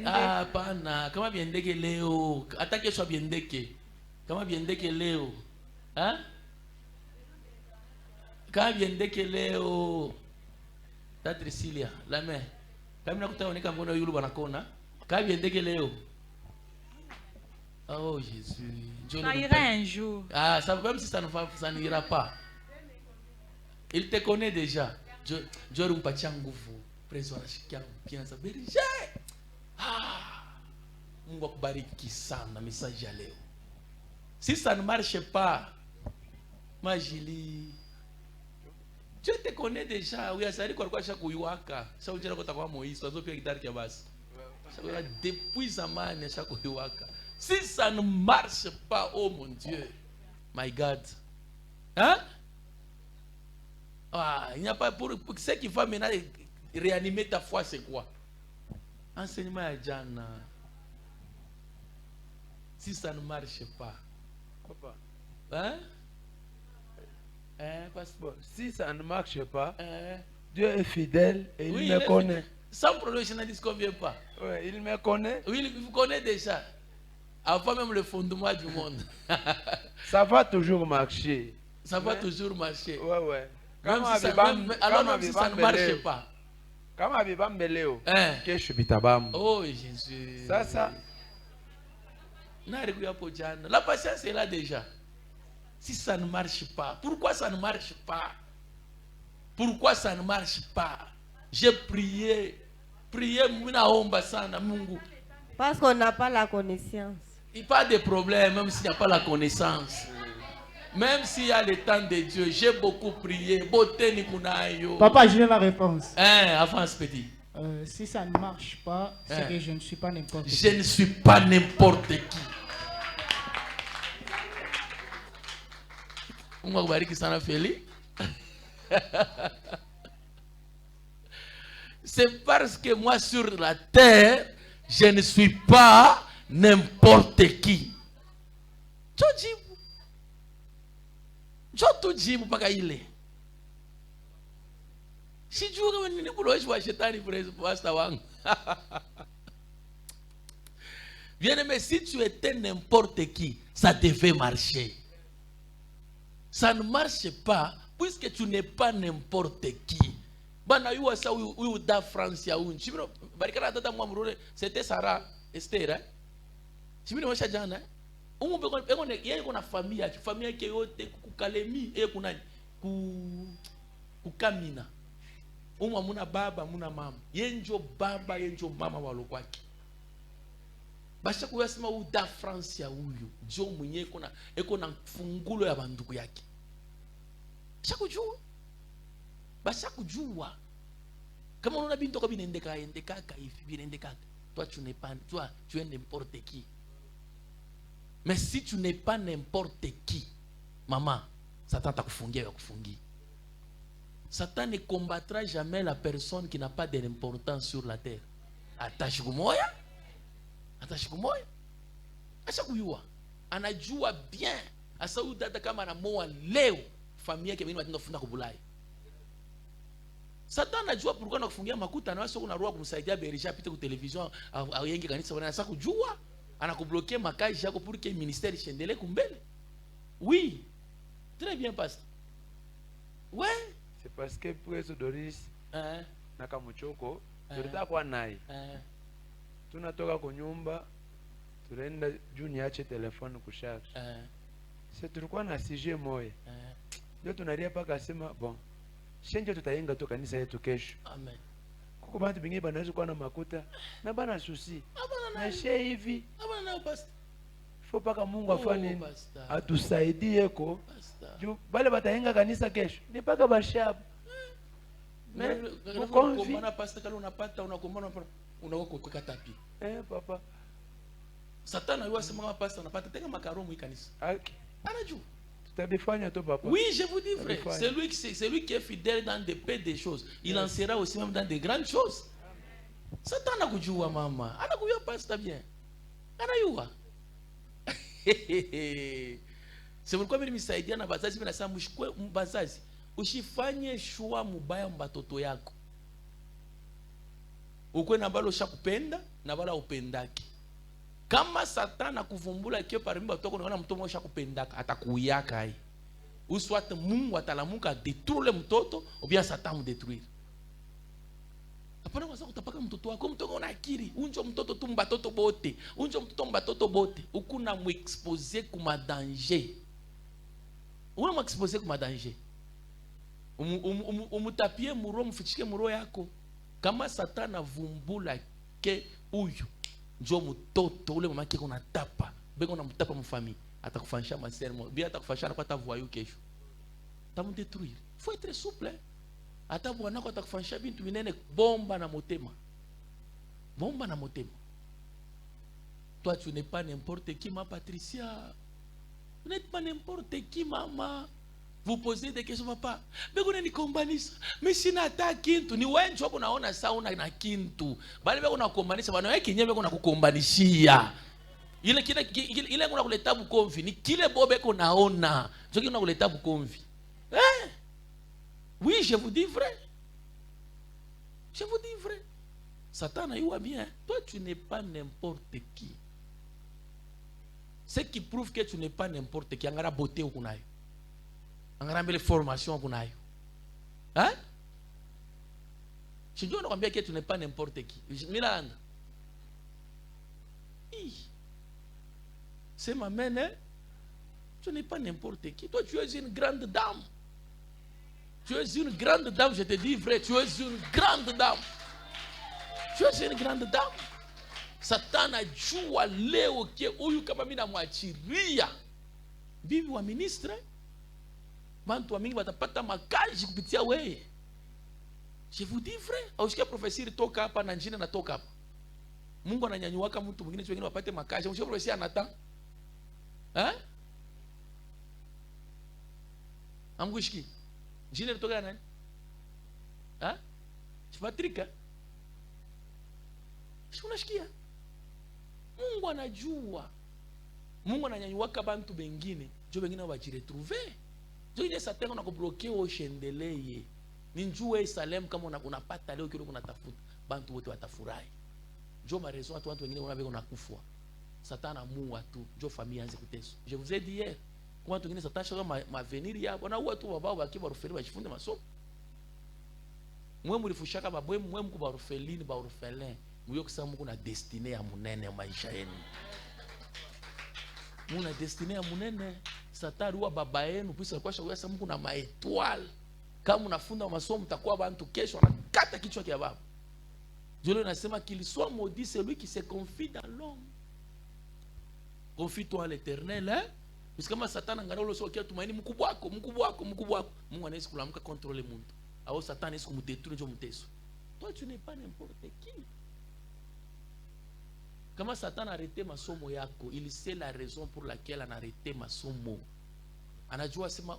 Ah, pana, comment bien déquelé. Attaque soit bien déquelé. Comment bien déquelé. Hein? Comment bien déquelé. Ta Tricilia, la main. Comment on est comme on a eu le banacona. Comment bien déquelé. Oh Jésus. Ça ira un jour. Ah, ça, même si ça n'ira pas. Il te connaît déjà. Dieu un nguvu. Preso anashikia mpianza berije. Ah! Mungu akubariki sana message ya leo. Si ça ne marche pas, Majili, Dieu te connaît déjà. Oui, ça dit quoi chaque uyuaka. Ça veut dire que tu as Moïse, tu as pris guitare qui bas. Ça veut dire depuis zamani chaque uyuaka. Si ça ne marche pas, oh mon Dieu. My God. Hein? Ah, il n'y a pas pour ce qui va maintenant réanimer ta foi, c'est quoi? Enseignement à Jana. Si ça ne marche pas. Papa. Hein? Bon, si ça ne marche pas, Dieu est fidèle et oui, il me connaît. Sans problème, je ne dis qu'on ne vient pas. Oui, il me connaît. Oui, il vous connaît déjà. Avant même le fondement du monde. Ça va toujours marcher. Ça va toujours marcher. Ouais, ouais. Même si ça, même si ça ne marche pas. Oh Jésus. Ça. La patience est là déjà. Si ça ne marche pas, pourquoi ça ne marche pas? Pourquoi ça ne marche pas? J'ai prié. Parce qu'on n'a pas la connaissance. Il n'y a pas de problème, même s'il n'y a pas la connaissance. Même s'il y a le temps de Dieu, j'ai beaucoup prié. Papa, j'ai la réponse. Avance, petit. Si ça ne marche pas, c'est que je ne suis pas n'importe qui. Je ne suis pas n'importe qui. C'est parce que moi sur la terre, je ne suis pas n'importe qui. Bien-aimé, si tu étais n'importe qui, ça devait marcher. Ça ne marche pas puisque tu n'es pas n'importe qui. C'était Sarah Esther. Kuna famille yake yote kukalemi kukamina. Muna baba muna mama. Yenjo baba yenjo mama walokwaki. Basha kuyasema uda France ya huyu. Jo mwenye eko na fungulo ya banduku yake. Basha kujua. Kama unaona bintu kwa binendeka hivi binendeka. Toi tu es n'importe qui. Mais si tu n'es pas n'importe qui, maman, Satan t'a kufungia ya kufungi. Satan ne combattra jamais la personne qui n'a pas de l'importance sur la terre. Attache kumoya. Attache kuyua. Anajua bien Asa huyu dada kama anamoa leo, familia yake mimi watenda kufunda kubulai. Satan anajua pourquoi anakufungia makuta na wewe unaroa kumsaidia Berisha apite ku television au yenge kanisa bwana sasa kujua anakubloquer makazi yako pour que ministère iendelee kumbele. Oui. Très bien pasteur. Ouais, c'est parce que Preso Doris na Kamuchoko tulitaka kwa naye. Tunatoka kwa nyumba tunaenda juu niache telefone kusharge. Sasa tulikuwa na sujet moja. Ndio tunalia paka asema bon. Shenje tutayenga tu kanisa yetu kesho. Amen. Kuko bantu bingine banaweza kuwa na makuta na bana susi. Na she hivi. Abana nao pastor. Faut paka Mungu afanye atusaidie ko. Juu bale batayenga kanisa kesho. Ni paka bashabu. Unakomana pastor kale unapata unakomana unawako kwa tapi. Papa. Satan ayua sema kama pastor unapata tenga makaromu kanisa. Okay. Anajua. Tutabifanya tu papa. Oui, je vous dis frère, celui qui est fidèle dans des petites choses, il en sera aussi même dans des grandes choses. Satan anakujua mama, anakujua pastor bien. Anayua. C'est pourquoi mimi nimesaidia na bazazi mimi nasema mshikwe bazazi, usifanye shua mubaya mbatoto yako. Ukwe na balo shakupenda na bala upendaki. Kama Satan akuvumbula kio parmi batoko unaona mtoto mmoja shakupendaka atakuyaka hai. Uswate Mungu atalamuka détruire mtoto ou bien Satan mu détruire. Hapana kwa sababu utapaka mtoto wako mtoto una akili, unjo mtoto tu mbatoto bote, unjo mtoto mbatoto bote, ukuna mu exposer kuma danger. Una mu exposer kuma danger. Umutapie muro mfichike muro yako. Kama Satan avumbula ke uyu njo mtoto ule mama yake kuna tapa, bego na mtapa mfami, atakufanyisha masermo, bien atakufanyisha na pata voyou kesho. Tamu détruire. Faut être souple. Ata bwana kwa atakufanyisha bintu binene bomba na motema. Bomba na motema. Toi tu n'es pas n'importe qui ma Patricia. Vous n'êtes pas n'importe qui maman. Vous posez des questions papa. Bego ni kombanisa. Mais sina hata kintu ni wewe njoo unaona sauna na kintu. Bali bego unakombanisha bwana wewe kinyewe bego unakukombanishia. Ile kuna kuleta bukomvi ni kile bobe kunaona. Njoo kuna kuleta bukomvi. Oui, je vous dis vrai. Je vous dis vrai. Satan a bien. Toi tu n'es pas n'importe qui. Ce qui prouve que tu n'es pas n'importe qui, angara beauté ou kunayo. Angara mbele formation kunayo. Hein? Je dois dire que tu n'es pas n'importe qui. Miranda. C'est ma mère, hein? Tu n'es pas n'importe qui. Toi, tu es une grande dame. Tu es une grande dame, je te dis vrai. Tu es une grande dame. Tu es une grande dame. Satan ajua leo ke huyu kama mimi namwachiria bibi wa ministre bantu wa mingi watapata makazi kupitia wewe. Je vous dis vrai. Ausikia professeur toka hapa na njina natoka hapa. Mungu ananyanyuaka mtu mwingine wengine wapate makazi. Ausikia professeur anata. Amgushiki. Njina natoka nani? Patrika. Unashikia? Mungu anajua. Mungu ananyanyuaka bantu bengine, jo bengine wajiretrouver. Jo ile Satan anakubloquer ushendeleye. Ninjue Salem kama unapata leo kile unatafuta, bantu wote watafurahi. Jo ma raison watu wengine wanabeka unakufwa. Satan amuua tu, jo familia anze kuteso. Je vous ai dit hier, kwa watu wengine Satan shaka ma venir ya, wana watu babao bakiba rufeli bajifunde masomo. Mwe mlifushaka babwe mwe mkuba rufelini ba rufelin. Mwe kusema Mungu na destiny ya munene ya maisha yenu. Muna destiny ya munene. Satan ruwa baba yenu pisa kwa shaka Mungu na maetoile. Kama unafunda masomo mtakuwa bantu kesho anakata kichwa kia baba. Dieu nasema qu'il soit maudit celui qui se confie dans l'homme. Confie-toi à l'Éternel, hein? Parce que kama Satan angana ulo sio kia tumaini mkubwa wako. Mungu anaweza kulamka contrôler muntu. Au Satan anaweza kumdetruire ndio mteso. Toi tu n'es pas n'importe qui. Kama Satan a arrêté masomo yako, il sait la raison pour laquelle on a arrêté masomo. Anajua sema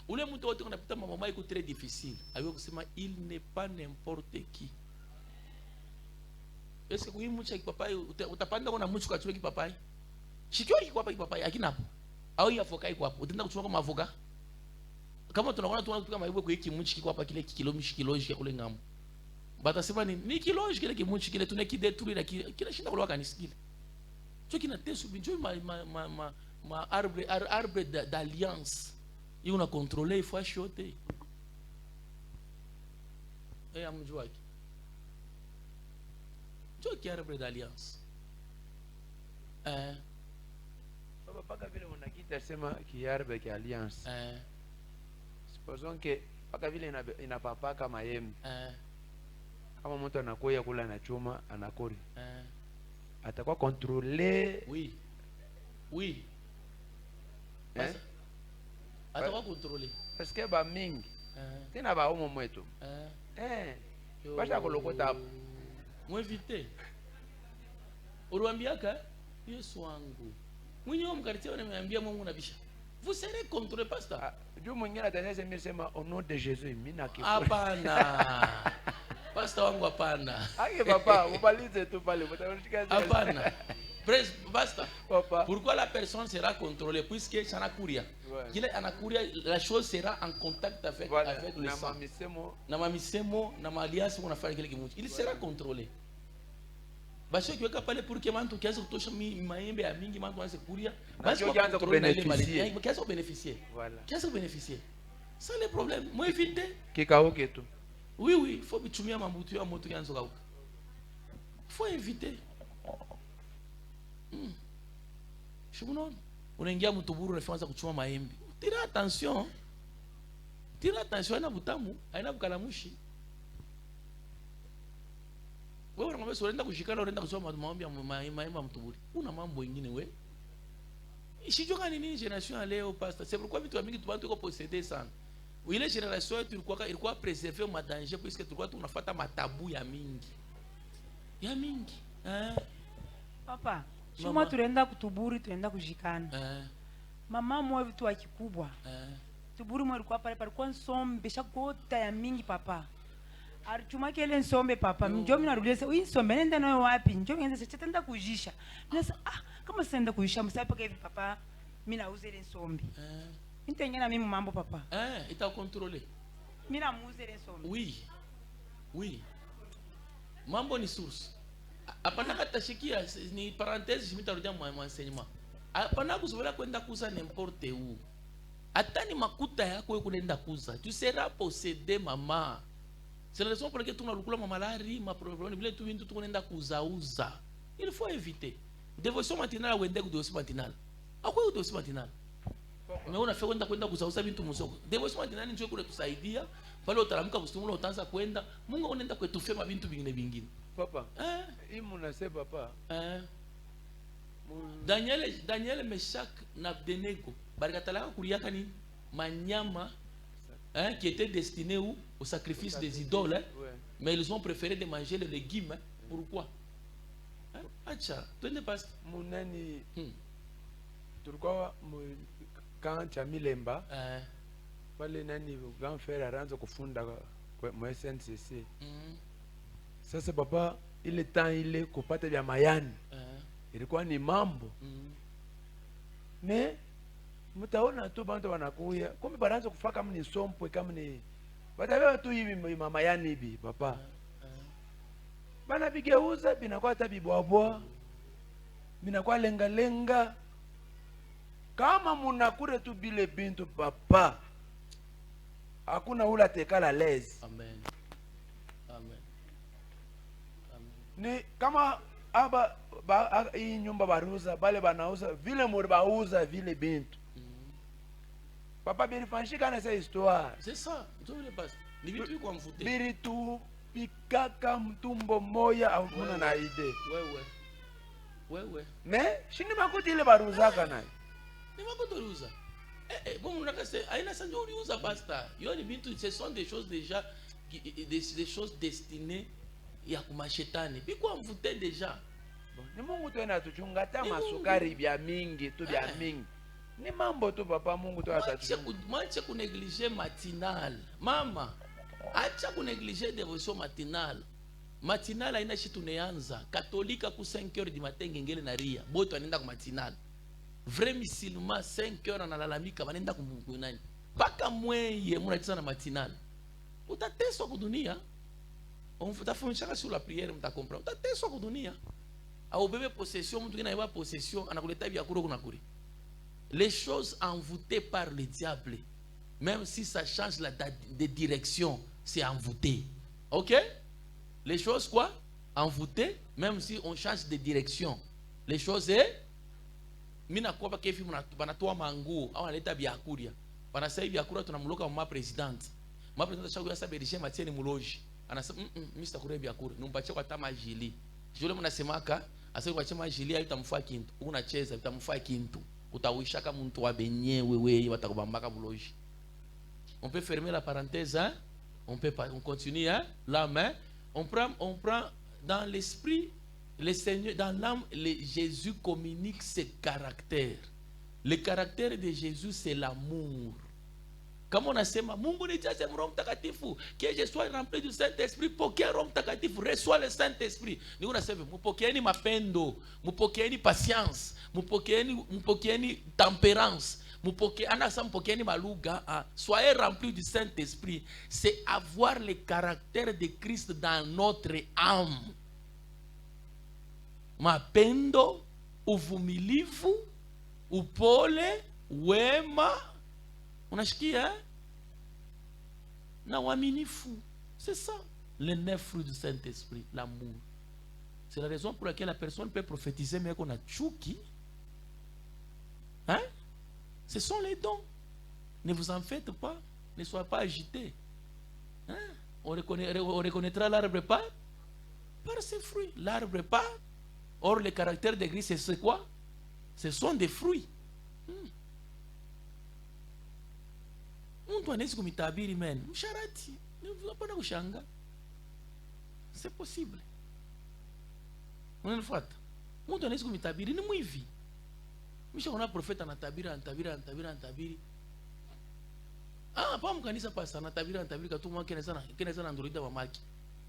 ule mtu wote unapita mama yako très difficile. Ayo kusema il n'est pas n'importe qui. Est-ce que kuimu cha kipapai utapanda kuna mtu kachwe kipapai? Shikio kipapai akinapo. au ya avocat iko hapo utaenda kuchukua kama avocat kama tunaona kama hivyo kwa hiki mchi kiko hapa kile kiloji kule ngambo batasema ni kiloji kile kimunchi kile tunakidetruire na kile shinda kule kanisikile cho kina tesu binjo ma arbre d'alliance il una contrôler il faut acheter et amjua ki jo ki arbre d'alliance baba paka vile unakita sema ki arbre ki alliance supposons que paka vile inapapaka mayembe kama mtu anakoya kula na chuma anakori atakuwa contrôler oui atakuwa contrôler parce que ba mingi tena ba umo mwetu basha kolokota hapo mwevite uruambiaka Yesu wangu mwenyewe mkartia unaniambia Mungu nabisha vous serez contrôlé pasteur juu mwingine atanaweza mimi sema au nom de Jésus mimi na kifu hapana pastor wangu hapana ake papa ubalize tu pale mtashika hapana praise pastor papa pourquoi la personne sera contrôlée puisque ça n'a courir qu'il est en courir la chose sera en contact avec voilà. Avec le sang na mamisemo na maliasi unafanya kile kimuchi il sera contrôlé basi kiweka pale pour que mtu kiasi kutosha maembe ya mingi mtu anze kuria basi kianza kubénéficier kiasi kubénéficier voilà kiasi kubénéficier ça le problème moi éviter kikauke tu oui il faut bitumia mambutu ya moto kianza kauka faut éviter Shumunon unaingia mtuburu unaanza kuchuma maembe tira attention haina butamu haina bukalamushi wewe unamwambia unaenda kushikana unaenda kusoma maombi ya maembe mtuburi una mambo mengine wewe isijoka nini generation leo pastor c'est pourquoi vitu vingi tubantu ko posséder sana ile generation yetu ilikuwa préserver ma danger puisque tulikuwa tunafuata matabu ya mingi papa shuma tunaenda kutuburi tunaenda kushikana mama mwa vitu wa kikubwa tuburi mwa ilikuwa pale palikuwa nsombe shakota ya mingi papa arichuma kile nsombe papa njoo mimi narudia sasa hii nsombe nenda nayo wapi njoo nianze sasa tenda kujisha nasa kama senda kujisha msapa hivi papa mimi nauza ile nsombe nitengena mimi mambo papa ita contrôler mimi namuuza ile nsombe oui mambo ni source hapana katashikia ni parenthèse jimitarudia mwa enseignement hapana kuzoela kwenda kuza n'importe où hata ni makuta yako wewe kuenda kuza tu seras possédé mama c'est la raison pour laquelle tunalukula mamalari ma problème vile tu vintu tunaenda kuzauza il faut éviter dévotion matinale wende ku dévotion matinale akwa dévotion matinale mais unafika kwenda kuzauza vintu muzoko dévotion matinale ndio kule kusaidia pale utaramka kustumula utaanza kwenda Mungu unaenda kwetu vintu vingine papa hii mnasema papa Daniel Meshach na Abednego barikatalaka kuliaka ni manyama qui était destiné au sacrifice des idoles mais ils ont préféré de manger les légumes pourquoi acha twende pas munani tulikuwa quand cha Milemba pale nani grand frère aranza kufunda kwa SNCC sasa papa ile temps ile kupata vya mayani ilikuwa ni mambo me mtaona tu bantu wanakuya kumbe banaanza kufaka kama ni sompwe kama ni batawewe tu hivi mama yani hivi papa bana bigeuza binakuwa hata bibwabwa binakuwa lenga kama munakure tu bile bintu papa hakuna ula tekala lezi amen ni kama aba hii nyumba baruza bale banauza vile muri bauza vile bintu papa bilifanyika na esa histoire c'est ça tu le passe ni vitu kwa mfute biritu pikaka mtumbo moya au kuna na ide wewe me shini makuti ile baruzaka nayo ni makuti uruza bon unaka se aina sanjo uruza basta yo ni vitu ce sont des choses déjà des choses destinées ya kumashetani biko mfute déjà ni Mungu tu anatuchunga hata masukari bya mingi tu bya mingi ni mambo tu papa Mungu tu atatuchunga mwache kunegliger matinal mama acha kunegliger devotion matinal haina shi tuneanza katolika ku 5h du matin ngengele na ria boto anaenda ku matinal Vrai musulman 5 heures analalamika wanaenda kumunani. Paka mweye munacheza na matinal. Utateswa kudunia. On utafundisha sur la prière mtakomprendre. Utateswa kudunia. Au bébé possession mtu kina possession anakuleta vyakula kuna kuri. Les choses envoûtées par le diable, même si ça change de direction, c'est envoûté. OK? Les choses quoi? Envoûtées, même si on change de direction. Les choses est mina kwa kefi banatoa manguo au analeta biakuria. Banasema biakuria tunamloka mama president. Mama president chakuya saberishe matieni muloji. Anasema Mr. Kure biakuria, numpache kwa tama jili. Jule mnasemaka, asa kwa chama jili itamfaa kintu. Unacheza itamfaa kintu. Utawisha kama mtu wa benyewe wewe watakubambaka buloji. On peut fermer la parenthèse, hein? On continue, hein? La main, on prend dans l'esprit, le Seigneur, dans l'âme, Jésus communique ses caractères. Le caractère de Jésus, c'est l'amour. Comme on a dit, Mungu ni jaze Roho Mtakatifu, que je sois rempli du Saint-Esprit, pokea Roho Mtakatifu, reçois le Saint-Esprit. Ni unasema, mupokeeni mapendo, mupokeeni patience, mupokeeni tempérance. Soyez remplis du Saint-Esprit. C'est avoir le caractère de Christ dans notre âme. Mapendo, uvumilivu, upole, wema. Unashikia? Na uaminifu. C'est ça. Les 9 fruits du Saint-Esprit. L'amour. C'est la raison pour laquelle la personne peut prophétiser mais qu'on a tchouki. Hein? Ce sont les dons. Ne vous en faites pas. Ne soyez pas agités. Hein? On reconnaîtra l'arbre pas par ses fruits. L'arbre pas. Or, le caractère de Christ, c'est quoi? Ce sont des fruits. Mtu anaweza kumitabiri men. Msharati. Unapenda kushanga. C'est possible. Unanifuata? Mtu anaweza kumitabiri ni mwivi. Misha kuna profeta anatabiri. Pa mkanisa pasa anatabiri katuma kene sana Android mamaki.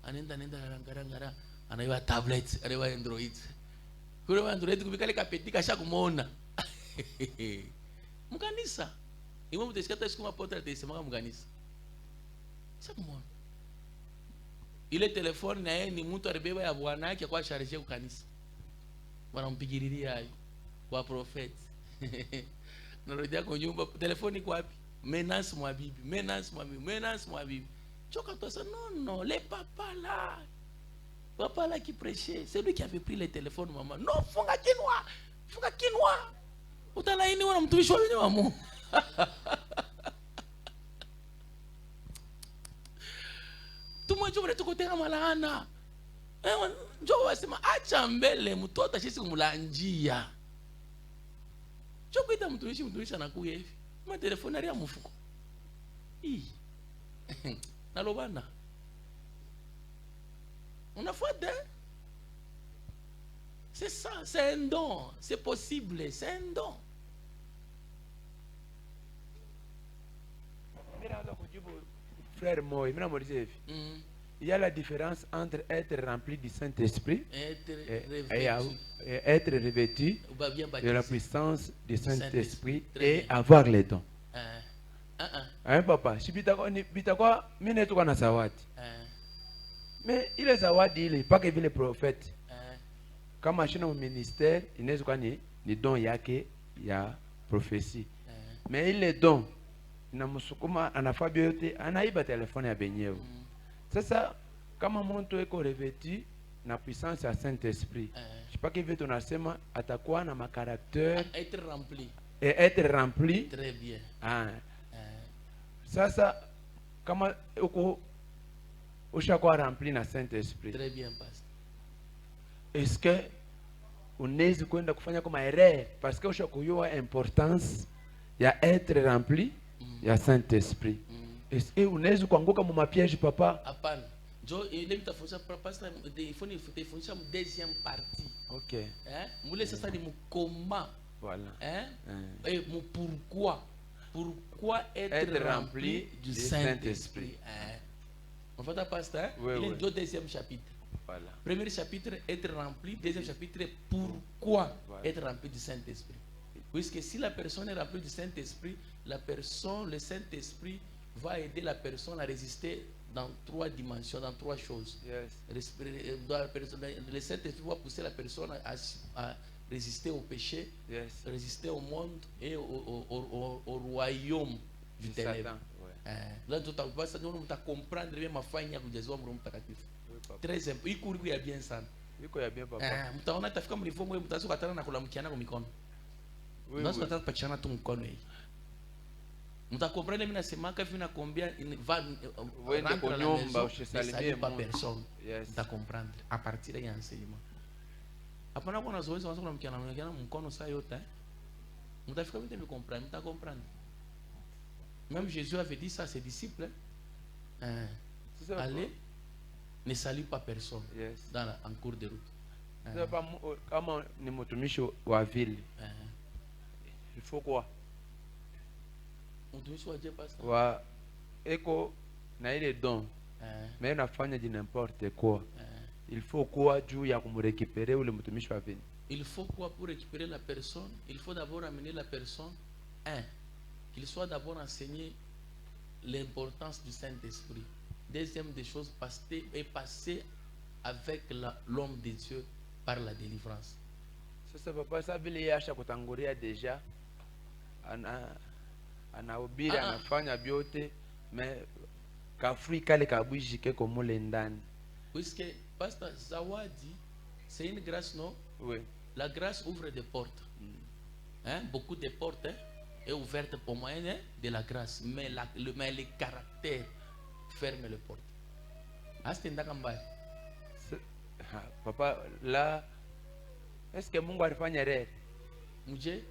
Anenda ngara anaiwa tablet, anaiwa Android. Kule Android kubikale kapetika sha kumuona. Mkanisa. Iwe mtesikata sikuma portrait tesema mkanisa. Sha kumuona. Ile telefone na yeye ni mtu alibeba ya bwana yake kwa charger kwa kanisa. Wanampigiria hayo. Kwa prophet. Narudia kwa nyumba, telefoni kwa wapi? Menace mwa bibi. Choka toi ça non, les papas là. Papa là qui prêchait, c'est lui qui avait pris le téléphone maman. Non, funga kinwa. Utalaini wana mtumishi wa Mungu. Tumwajua tukoteka malaana. Njoo wasema acha mbele mtoto ashisi kumulanjia. Chokuita mtumishi anakuya hivi. Ma telefone ari ya mfuko. Nalobana. Unafuata? C'est ça, c'est un don, c'est possible, c'est un don. Frère Moïse, il y a la différence entre être rempli du Saint-Esprit et être revêtu de la puissance du Saint-Esprit et avoir les dons. Hein, papa, si bitakwa mine tuko na zawadi. Mais ile zawadi ile pas que vile prophète. Kama shina mu ministère, inaweza kuwa ni don yake ya prophétie. Mais ile don inamsukuma anafabia yote anaiba telefone ya benyewe. Sasa kama mtu eko revêtu na puissance ya Saint-Esprit, je sais pas que veut tunasema atakuwa na macaractère être rempli. Et être rempli. Très bien. Sasa kama uko ushakuwa rempli na Saint-Esprit. Très bien pasteur. Est-ce que unaweza kwenda kufanya kama erreur parce que ushakujua importance ya être rempli ya Saint-Esprit? Est-ce que unaweza kuanguka mu mapiège papa? Hapana. Jo ile mtafundisha pastor ifundisha mu deuxième partie. OK. Mule sasa ni mukoma. Voilà. Et mu pourquoi être rempli du Saint-Esprit? On va pasteur, il y a deux deuxième chapitre. Voilà. Premier chapitre, être rempli. Deuxième chapitre, pourquoi être rempli du Saint-Esprit. Puisque si la personne est remplie du Saint-Esprit, le Saint-Esprit va aider la personne à résister dans 3 dimensions, dans 3 choses. Yes. Le Saint-Esprit va pousser la personne à résister au péché, Yes. résister au monde et au royaume du ténèbre. Satan. Ouais. Là, tu vas comprendre bien ma faille à Jésus. Très important. Il court bien ça. Il y a bien papa. Mtaona tafika mlivomo mtazo katana na kulamkiana kwa mikono. Oui, Ndio oui. tutapachana tu mkono hii. Mtakomprendre mimi nasemaka hivi nakwambia va Uende kwa nyumba usisalimie Mungu. personne. Yes. Mtakomprendre à partir ya enseignement. Hapana kuna zoezi wanzo kulamkiana mkono saa yote. Mtafika mimi comprendre, mtakomprendre. Même Jésus avait dit ça à ses disciples. C'est ça, Allez, ne salue pas personne Yes. en cours de route. Sasa kama ni mtumishi wa vile, il faut quoi? Mtumishi wa Dieu pastor. Wa eko na ile don. Mais nafanya du n'importe quoi. Il faut quoi juu ya kumrekipere ule mtumishi wa vile? Il faut quoi pour récupérer la personne? Il faut d'abord amener la personne, qu'il soit d'abord enseigné l'importance du Saint-Esprit. Deuxième des choses, passer avec l'homme de Dieu par la délivrance. Sasa papa sa vile yasha kutangulia deja anahubiri anafanya vyote mais kafui kale kabwishi keko mule ndani. Puisque pasteur Zawadi, c'est une grâce, non? Oui. La grâce ouvre des portes. Beaucoup de portes est ouverte pour moyen de la grâce, mais le caractère ferme les portes. Papa, là, est-ce que Mungu alifanya rere? Muje?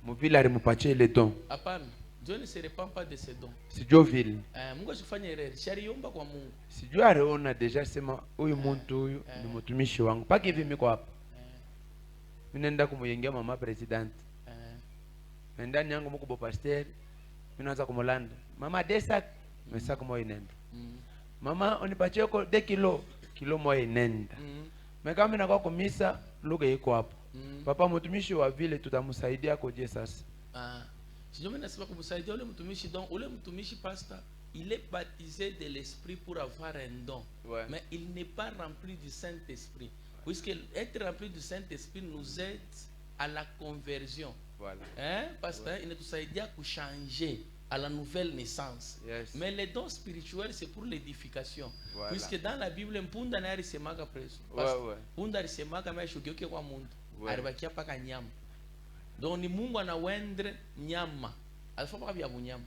Muvile alimupatia ile don. Hapana, Dieu ne se répand pas de ses dons. Sijua vile. Mungu asifanye rere, shariomba kwa Mungu. Sijua aliona deja sema huyu muntu huyu ni mtumishi wangu. Paki hivi miko hapa. Mimi naenda kumuyengea mama president. Ndani yangu mko pasteur. Mimi naanza kumulanda. Mama desa mesa kama inenda. Mama unipatie ko 2 kilo moja inenda. Meka mimi nakuwa kumisa lugha iko hapo. Papa mtumishi wa vile tutamsaidia koje sasa. Sijui mimi nasema kumsaidia ule mtumishi donc ule mtumishi pasteur il est baptisé de l'esprit pour avoir un don. Ouais. Mais il n'est pas rempli du Saint-Esprit. Puisque être rempli du Saint-Esprit nous aide à la conversion. Voilà. Pasteur, il nous aide à changer à la nouvelle naissance. Yes. Mais les dons spirituels, c'est pour l'édification. Voilà. Puisque dans la Bible, mpunda na alisemaka preso. Ouais. Punda alisemaka maishukiuke kwa mundu. Ouais. Alibakia paka nyama. Donc ni Mungu anawendre nyama. Alifanya vya bunyama.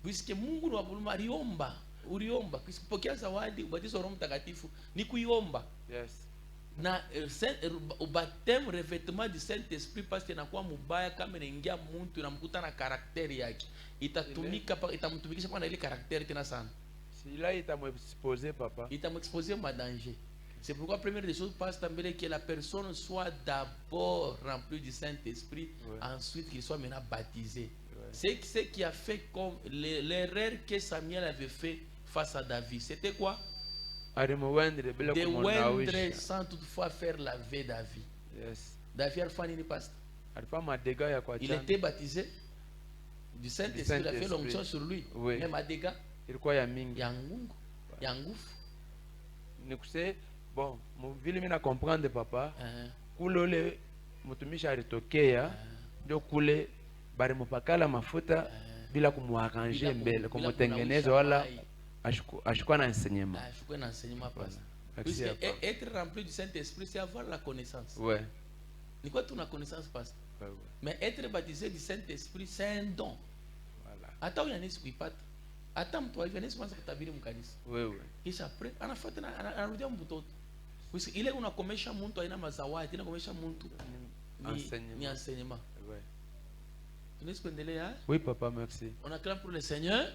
Puisque Mungu ni wabuluma aliomba, uliomba. Puisque pokea zawadi ubatizo wa Roho Mtakatifu ni kuiomba. Yes. Na baptême revêtement du Saint-Esprit parce que nakuwa mubaya kama inaingia mtu inamkuta na karakteri yake itatumika itamtumikisha kwa ile karakteri tena sana. Si là il t'a exposé papa. Il t'a exposé à danger. C'est pourquoi première des choses passe tambele que la personne soit d'abord remplie du Saint-Esprit, ensuite qu'il soit maintenant baptisé. C'est ce qui a fait comme l'erreur que Samuel avait fait face à David. C'était quoi? De wendre sans toutefois faire laver David. Yes. David alifanya pasteur. Il était baptisé du Saint-Esprit, il a fait l'onction sur lui. Oui. Même à dégâts. Ilikuwa ya mingi. Ya ngungu. Ya ngufu. Nikuse bon, vile mimi na comprendre papa. Kule ule mtumishi alitokea ndio kule bari mpakala mafuta bila kumwarranger mbele, kumtengeneza wala ashukua na enseignement. Ashukua na enseignement pasteur. Puisque être rempli du Saint-Esprit, c'est avoir la connaissance. Ouais. Ni quoi tu na connaissance pasteur? Ouais. Mais être baptisé du Saint-Esprit, c'est un don. Voilà. Hata unanisi kuipata. Hata mtu alivyonisi kwanza kutabiri mkanisa. Wewe. Kisha après anafuata anarudia mtoto. Puisque ile unakomesha mtu aina mazawadi, unakomesha mtu ni enseignement. Ouais. Tunaweza kuendelea? Oui papa, merci. On acclame pour le Seigneur.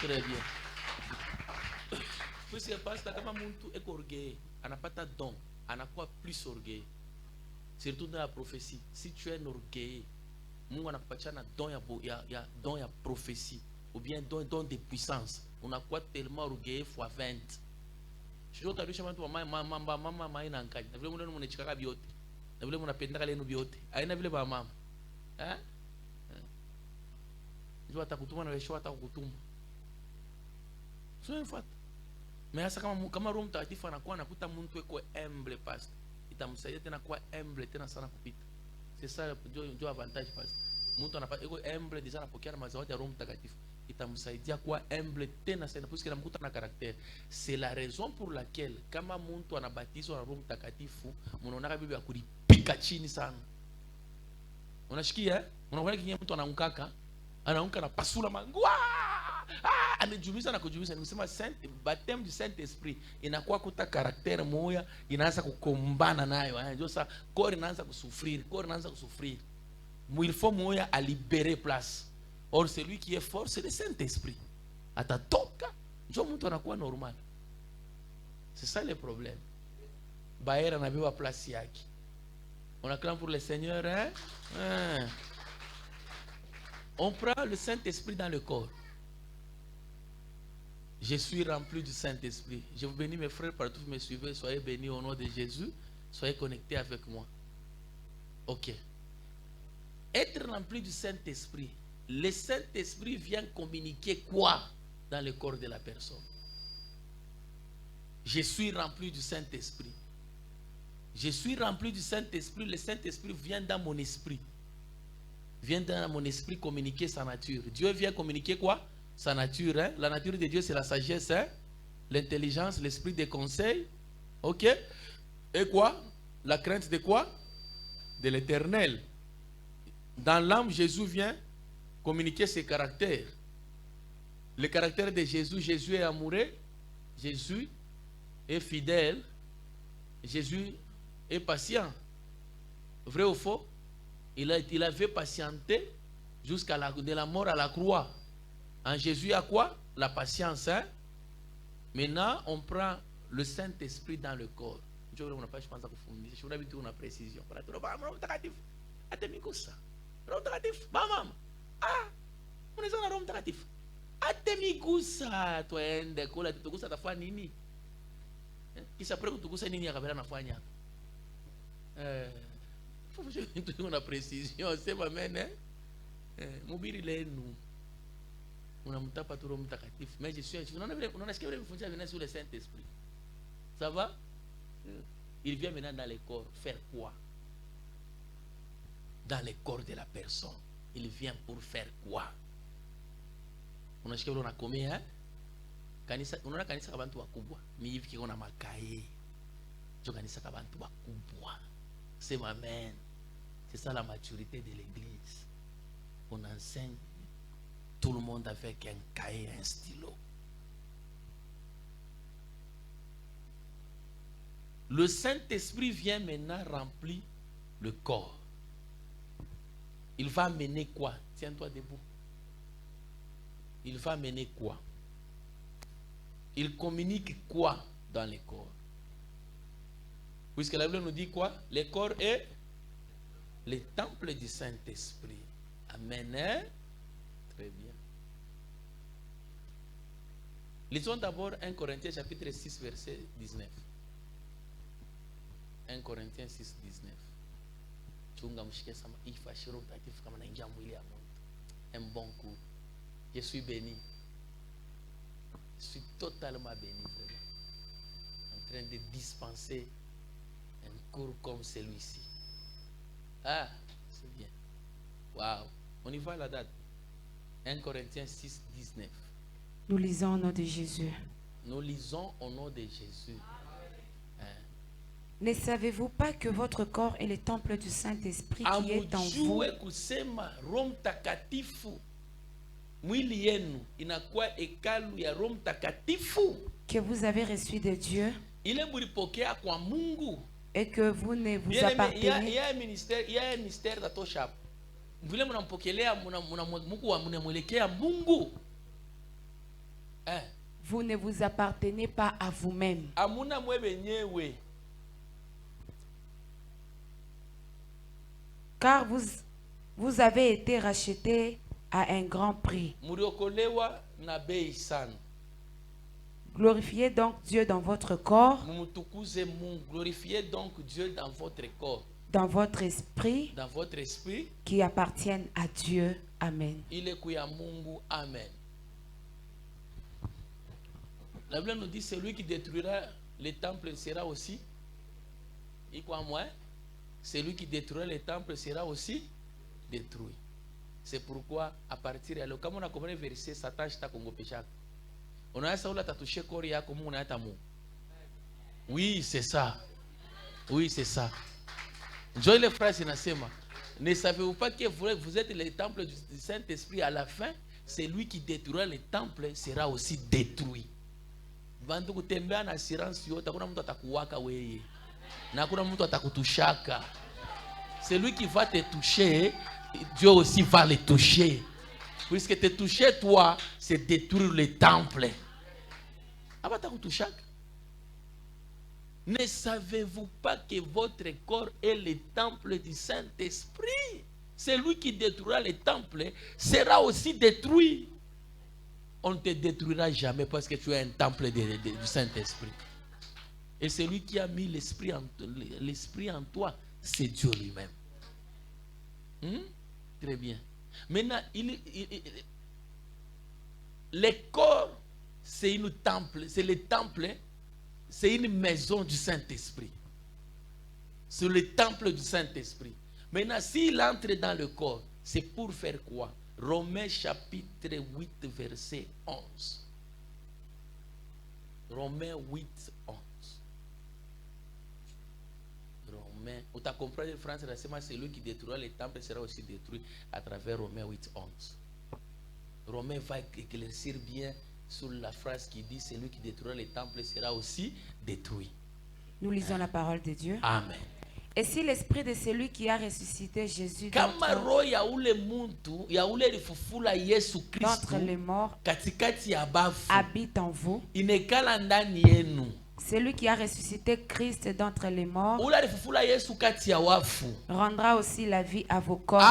Très bien. Puisque pasteur kama mtu eko orgueilleux, anapata don, anakuwa plus orgueilleux. Surtout dans la prophétie. Si tu es un orgueilleux, Mungu anakupatia na don ya don ya prophétie ou bien don de puissance. Unakuwa tellement orgueilleux fois 20. Sio utarudisha watu wa mama maina nkani. Na vile mwana mnachikaka biote. Na vile mnapendaka lenu biote. Aina vile ba mama. Hein? Je atakutuma na Yeshua atakutuma. Sio mfuata. Mais hasa kama Roho Mtakatifu anakuwa anakuta mtu eko humble pastor, itamsaidia tena kuwa humble tena sana kupita. C'est ça ndio avantage pastor. Mtu anapata eko humble deja anapokea na mazawadi ya Roho Mtakatifu, itamsaidia kuwa humble tena sana parce que anamkuta na caractère. C'est la raison pour laquelle kama mtu anabatizwa na Roho Mtakatifu, mnaona Biblia ya kulipika chini sana. Unashikia? Unaona kinyi mtu anaungaka na pasula mangua. Anajumisha na kujumisha. Nimesema baptême du Saint-Esprit inakuwa kuta caractère moya, inaanza kukombana nayo. Ndio sasa corps inaanza kusufrir. Il faut moya a libérer place. Or celui qui est fort c'est le Saint-Esprit. Atatoka ndio mtu anakuwa normal. C'est ça le problème. Baera na biwa place yake. On acclame pour le Seigneur, hein? On prend le Saint-Esprit dans le corps. Je suis rempli du Saint-Esprit. Je vous bénis mes frères, partout vous me suivez. Soyez bénis au nom de Jésus. Soyez connectés avec moi. Ok. Être rempli du Saint-Esprit. Le Saint-Esprit vient communiquer quoi dans le corps de la personne? Je suis rempli du Saint-Esprit. Je suis rempli du Saint-Esprit. Le Saint-Esprit vient dans mon esprit. Vient dans mon esprit communiquer sa nature. Dieu vient communiquer quoi? Sa nature. Hein? La nature de Dieu, c'est la sagesse, hein? L'intelligence, l'esprit de conseil. Ok? Et quoi? La crainte de quoi? De l'éternel. Dans l'âme, Jésus vient communiquer ses caractères. Le caractère de Jésus, Jésus est amoureux. Jésus est fidèle. Jésus est patient. Vrai ou faux? Il avait patienté jusqu'à de la mort à la croix. En Jésus, il y a quoi? La patience. Hein? Maintenant, on prend le Saint-Esprit dans le corps. Je ne sais pas si je vais vous une précision. Una précision, c'est ma mène. Mobili lenu. Unamtapa tu Roho Mtakatifu. Mais je suis, unaona sikia vile mfunza vina sur le Saint-Esprit. Ça va? Il vient maintenant dans le corps faire quoi? Dans le corps de la personne. Il vient pour faire quoi? Unasikia vile unakomea, hein? Kanisa, unaona kanisa kwa bantu wakubwa. Ni hivi kiko na makae. Jo kanisa kwa bantu wakubwa. C'est ma mère. C'est ça la maturité de l'église. On enseigne tout le monde avec un cahier, un stylo. Le Saint-Esprit vient maintenant remplir le corps. Il va mener quoi? Tiens-toi debout. Il va mener quoi? Il communique quoi dans le corps? Puisque la Bible nous dit quoi? Le corps est le temple du Saint-Esprit. Amen. Hein? Très bien. Lisons d'abord 1 Corinthiens chapitre 6 verset 19. 1 Corinthiens 6 19. Chunga mshike sama ifashiro mtakatifu kama naingia mwili ya Mungu. Un bon coup. Je suis béni. Je suis totalement béni, vraiment. En train de dispenser un cours comme celui-ci. Ah, c'est bien. Waouh. On y va la date. 1 Corinthiens 6, 19. Nous lisons au nom de Jésus. Nous lisons au nom de Jésus. Hein? Ne savez-vous pas que votre corps est le temple du Saint-Esprit qui est en vous? Kusema Roho Mtakatifu. Mwili yenu inakuwa hekalu ya Roho Mtakatifu. Que vous avez reçu de Dieu. Ile mulipokea kwa Mungu. Et que vous ne vous appartenez. Il y a un mystère d'atosha. Vile mnampokelea mnamwelekea Mungu. Vous ne vous appartenez pas à vous-même. Amuna mwe benyewe. Car vous avez été rachetés à un grand prix. Muriokolewa na bei sana. Glorifiez donc Dieu dans votre corps. Glorifiez donc Dieu dans votre corps. dans votre esprit qui appartiennent à Dieu. Amen. Amen. La Bible nous dit celui qui détruira le temple sera aussi, il croit moi, celui qui détruira le temple sera aussi détruit. C'est pourquoi à partir de là, comme on a compris le verset, Satan t'a Congo péché. On a ça où la touché Korea comme on a tamu. Oui, c'est ça. Oui, c'est ça. Joël les frères, c'est Nasema. Ne savez-vous pas que vous êtes le temple du Saint-Esprit à la fin? C'est lui qui détruira le temple sera aussi détruit. Bantu kutembea na assurance yote, hakuna mtu atakuwaka wewe. Na hakuna mtu atakutushaka. Celui qui va te toucher, Dieu aussi va le toucher. Puisque te toucher toi, c'est détruire le temple. Abatakutushaka. Ne savez-vous pas que votre corps est le temple du Saint-Esprit? Celui qui détruira le temple sera aussi détruit. On ne te détruira jamais parce que tu es un temple du Saint-Esprit. Et celui qui a mis l'esprit en toi, c'est Dieu lui-même. Très bien. Maintenant, le corps, c'est une temple, c'est le temple, c'est une maison du Saint-Esprit. C'est le temple du Saint-Esprit. Maintenant, s'il entre dans le corps, c'est pour faire quoi? Romains chapitre 8, verset 11. Romains 8, 11. Romains, vous t'as compris, France, c'est lui qui détruira les temples sera aussi détruit à travers Romains 8, 11. Romains va éclaircir bien sur la phrase qui dit celui qui détruira les temples sera aussi détruit. Nous lisons la parole de Dieu. Amen. Et si l'esprit de celui qui a ressuscité Jésus d'entre les morts habite en vous, celui qui a ressuscité Christ d'entre les morts rendra aussi la vie à vos corps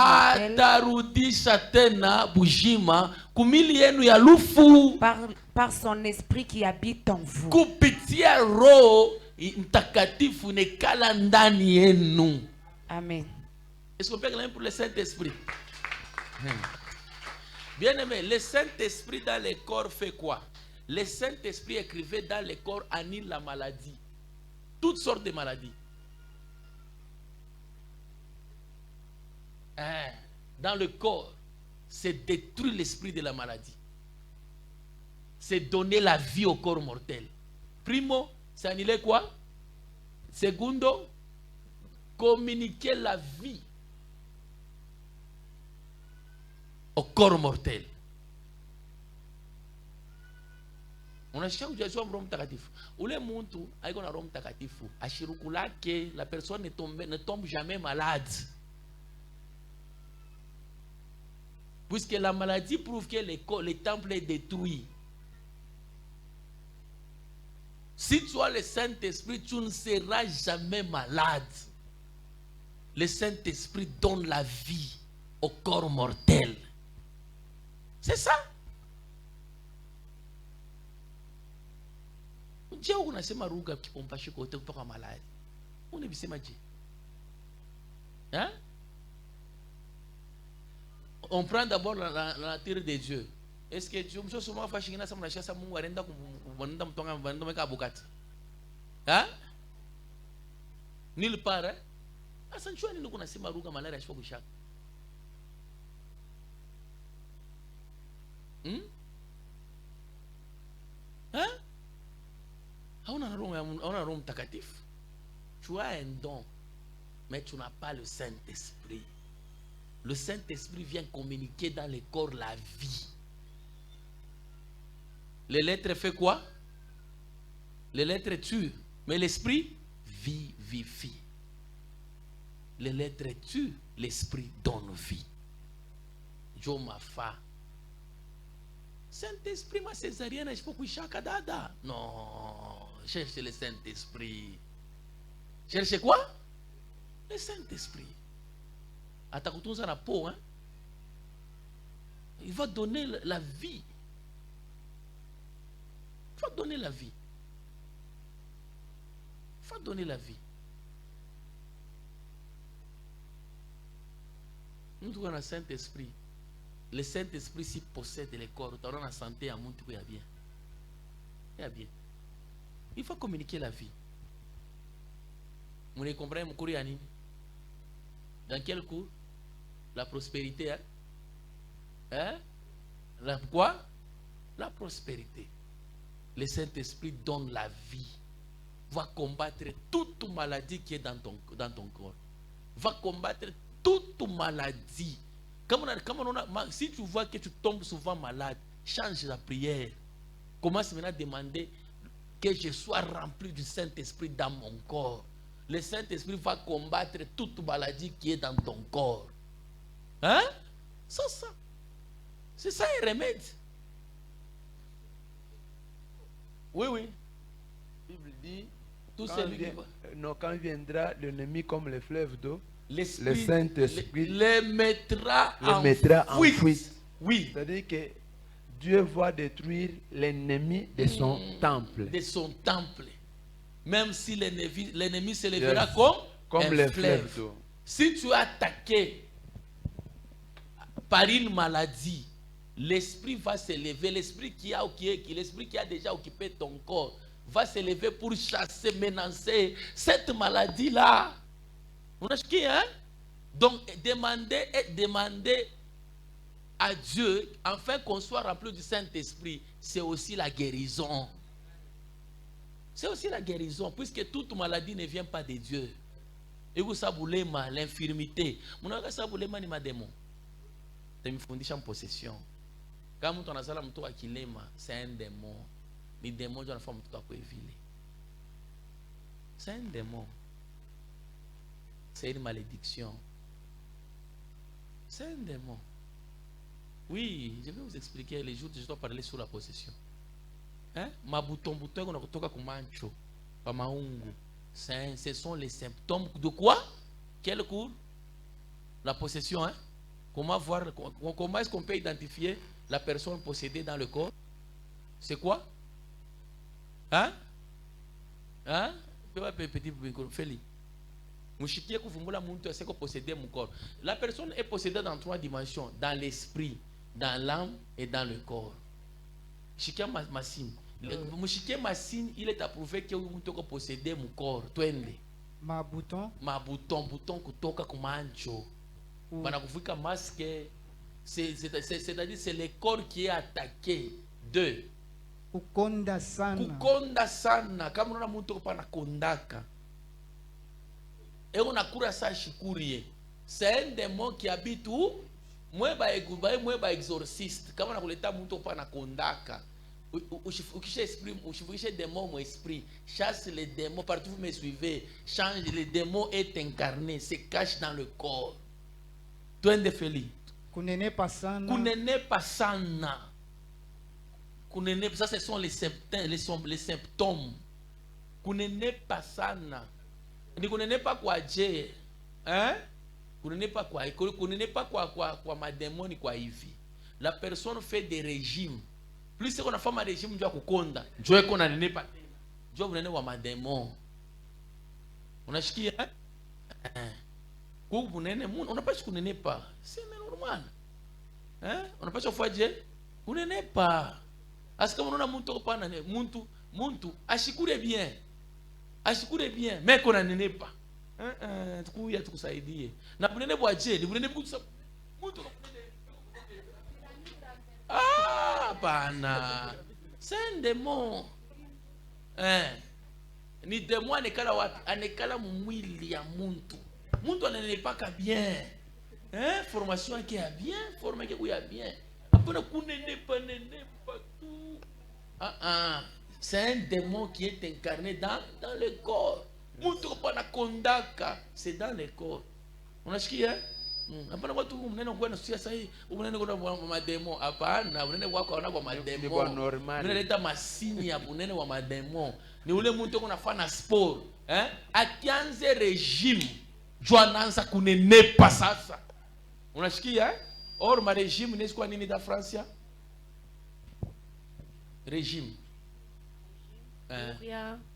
par son esprit qui habite en vous. Amen. Est-ce qu'on peut acclamer pour le Saint-Esprit? Bien aimé, le Saint-Esprit dans le corps fait quoi? Le Saint-Esprit écrivait dans le corps annule la maladie. Toutes sortes de maladies. Dans le corps, c'est détruire l'esprit de la maladie. C'est donner la vie au corps mortel. Primo, c'est annuler quoi? Segundo, communiquer la vie au corps mortel. Unashika kujazua Roho Mtakatifu. Ule muntu aiko na Roho Mtakatifu, ashirukulake la personne ne tombe jamais malade. Puisque la maladie prouve que le temple est détruit. Si tu as le Saint-Esprit, tu ne seras jamais malade. Le Saint-Esprit donne la vie au corps mortel. C'est ça. Je unasema ruga kipompashe kote kutoka maladi. Unabisema je? Hein? On prend d'abord la nature de Dieu. Est-ce que Dieu mso soma fashingina sama nashasa Mungu arenda kumwenda mtonga mvando meka bukati? Hein? Nulle part, hein? Asa njua nini kunasema ruga malaria ashfa kushaka? Hein? On a un Roho Mtakatifu. Tu as un don, mais tu n'as pas le Saint-Esprit. Le Saint-Esprit vient communiquer dans le corps la vie. Les lettres fait quoi? Les lettres tuent, mais l'Esprit vivifie. Les lettres tuent, l'Esprit donne vie. Joe Mafa. Saint-Esprit, ma césarienne, je peux coucher à dada. Non, cherchez le Saint-Esprit. Cherchez quoi? Le Saint-Esprit. Atakutunza na peau, hein? Il va donner la vie. Il va donner la vie. Il va donner la vie. Nous avons le Saint-Esprit. Le Saint-Esprit s'y possède les corps. Nous avons la santé à mon tout, il y a bien. Il y a bien. Il faut communiquer la vie. Vous comprenez mon cours Yanni? Dans quel cours? La prospérité. Hein? Hein? Quoi? La prospérité. Le Saint-Esprit donne la vie. Va combattre toute maladie qui est dans ton corps. Va combattre toute maladie. Si tu vois que tu tombes souvent malade, change la prière. Commence maintenant à demander que je sois rempli du Saint-Esprit dans mon corps. Le Saint-Esprit va combattre toute maladie qui est dans ton corps. Hein? C'est ça. C'est ça un remède. Oui, oui. La Bible dit, Tout quand viendra l'ennemi comme le fleuve d'eau, le l'Esprit Saint-Esprit les mettra en fuite. Oui. C'est-à-dire que Dieu va détruire l'ennemi de son temple. De son temple. Même si l'ennemi se lèvera comme un le fleuve fleuve d'eau. Si tu es attaqué par une maladie, l'esprit va se lever. L'esprit qui a déjà occupé ton corps va se lever pour chasser, menacer cette maladie-là. Vous avez qui, hein? Donc, demander à Dieu, afin qu'on soit rempli du Saint-Esprit, c'est aussi la guérison. C'est aussi la guérison, puisque toute maladie ne vient pas de Dieu. Et vous savez, l'infirmité. Vous savez, ni ma démon. Tu me fondis en possession. Quand on a ça, c'est un démon. Les démons, je ne fais pas c'est un démon. C'est une malédiction. C'est un démon. Oui, je vais vous expliquer les jours où je dois parler sur la possession. Hein? Ma bouton, on a toka kumancho, pa maungu. Ce sont les symptômes de quoi? Quel cours? La possession, hein? Comment est-ce qu'on peut identifier la personne possédée dans le corps? C'est quoi? Hein? Hein? Petit Feli. La personne est possédée dans 3 dimensions, dans l'esprit, dans l'âme et dans le corps. Chikia Massine. Chikia Massine, il est approuvé que vous possédez mon corps. Ma bouton kutoka kumancho. Bana kufika masque. C'est-à-dire c'est le corps qui est attaqué. 2. Kukonda sana. Kukonda sana. Kama unaona mtu pana kondaka. Et on a couru à ça chikurie. C'est un démon qui habite où? Moi ba exorciste. Kama na kuleta mtu pana kondaka. Ukisha esprit, ukisha démon mon esprit. Chasse les démons partout vous me suivez. Change les démons est incarné, se cache dans le corps. Twende feli. Kunene pasana. Kunene pasana. Kunene, ça ce sont les symptômes. Kunene pasana. Ni kunene pas quoi je. Hein? Kunene pas quoi ma démoni quoi hivi. La personne fait des régimes. Plus c'est qu'on a fait un régime, je dois kukonda. Je qu'on a nene pas. Je vous nene wa ma démon. On a chiqué, hein? On n'a pas ce pas. C'est normal. Hein? On n'a pas ce fois Dieu. On n'est pas. Est-ce que on a muntu ashikure bien. Ashikure bien, mais qu'on n'en pas. Tu ya tukusaidie. Na bunene bwa je, ni bunene bukusa. Muntu. Ah, bana. C'est un démon. Ni démon anekala wapi? Anekala mwili ya muntu. Muntu n'est pas qu'à bien. Hein? Formation qui est bien, formation qui est bien. Après, on n'est pas tout. C'est un démon qui est incarné dans le corps. Muntu pas na kondaka, c'est dans le corps. On a chié, hein? Après, on tout le monde a ça y est, on a un démon. Après, on a un démon. On a l'état massini à on a un démon. Nous le muntu qu'on a fait un sport. Hein? À 15 régimes. Joananza kunene pas ça. On a chié, hein? Or, ma régime, n'est-ce quoi, nini da France? Régime.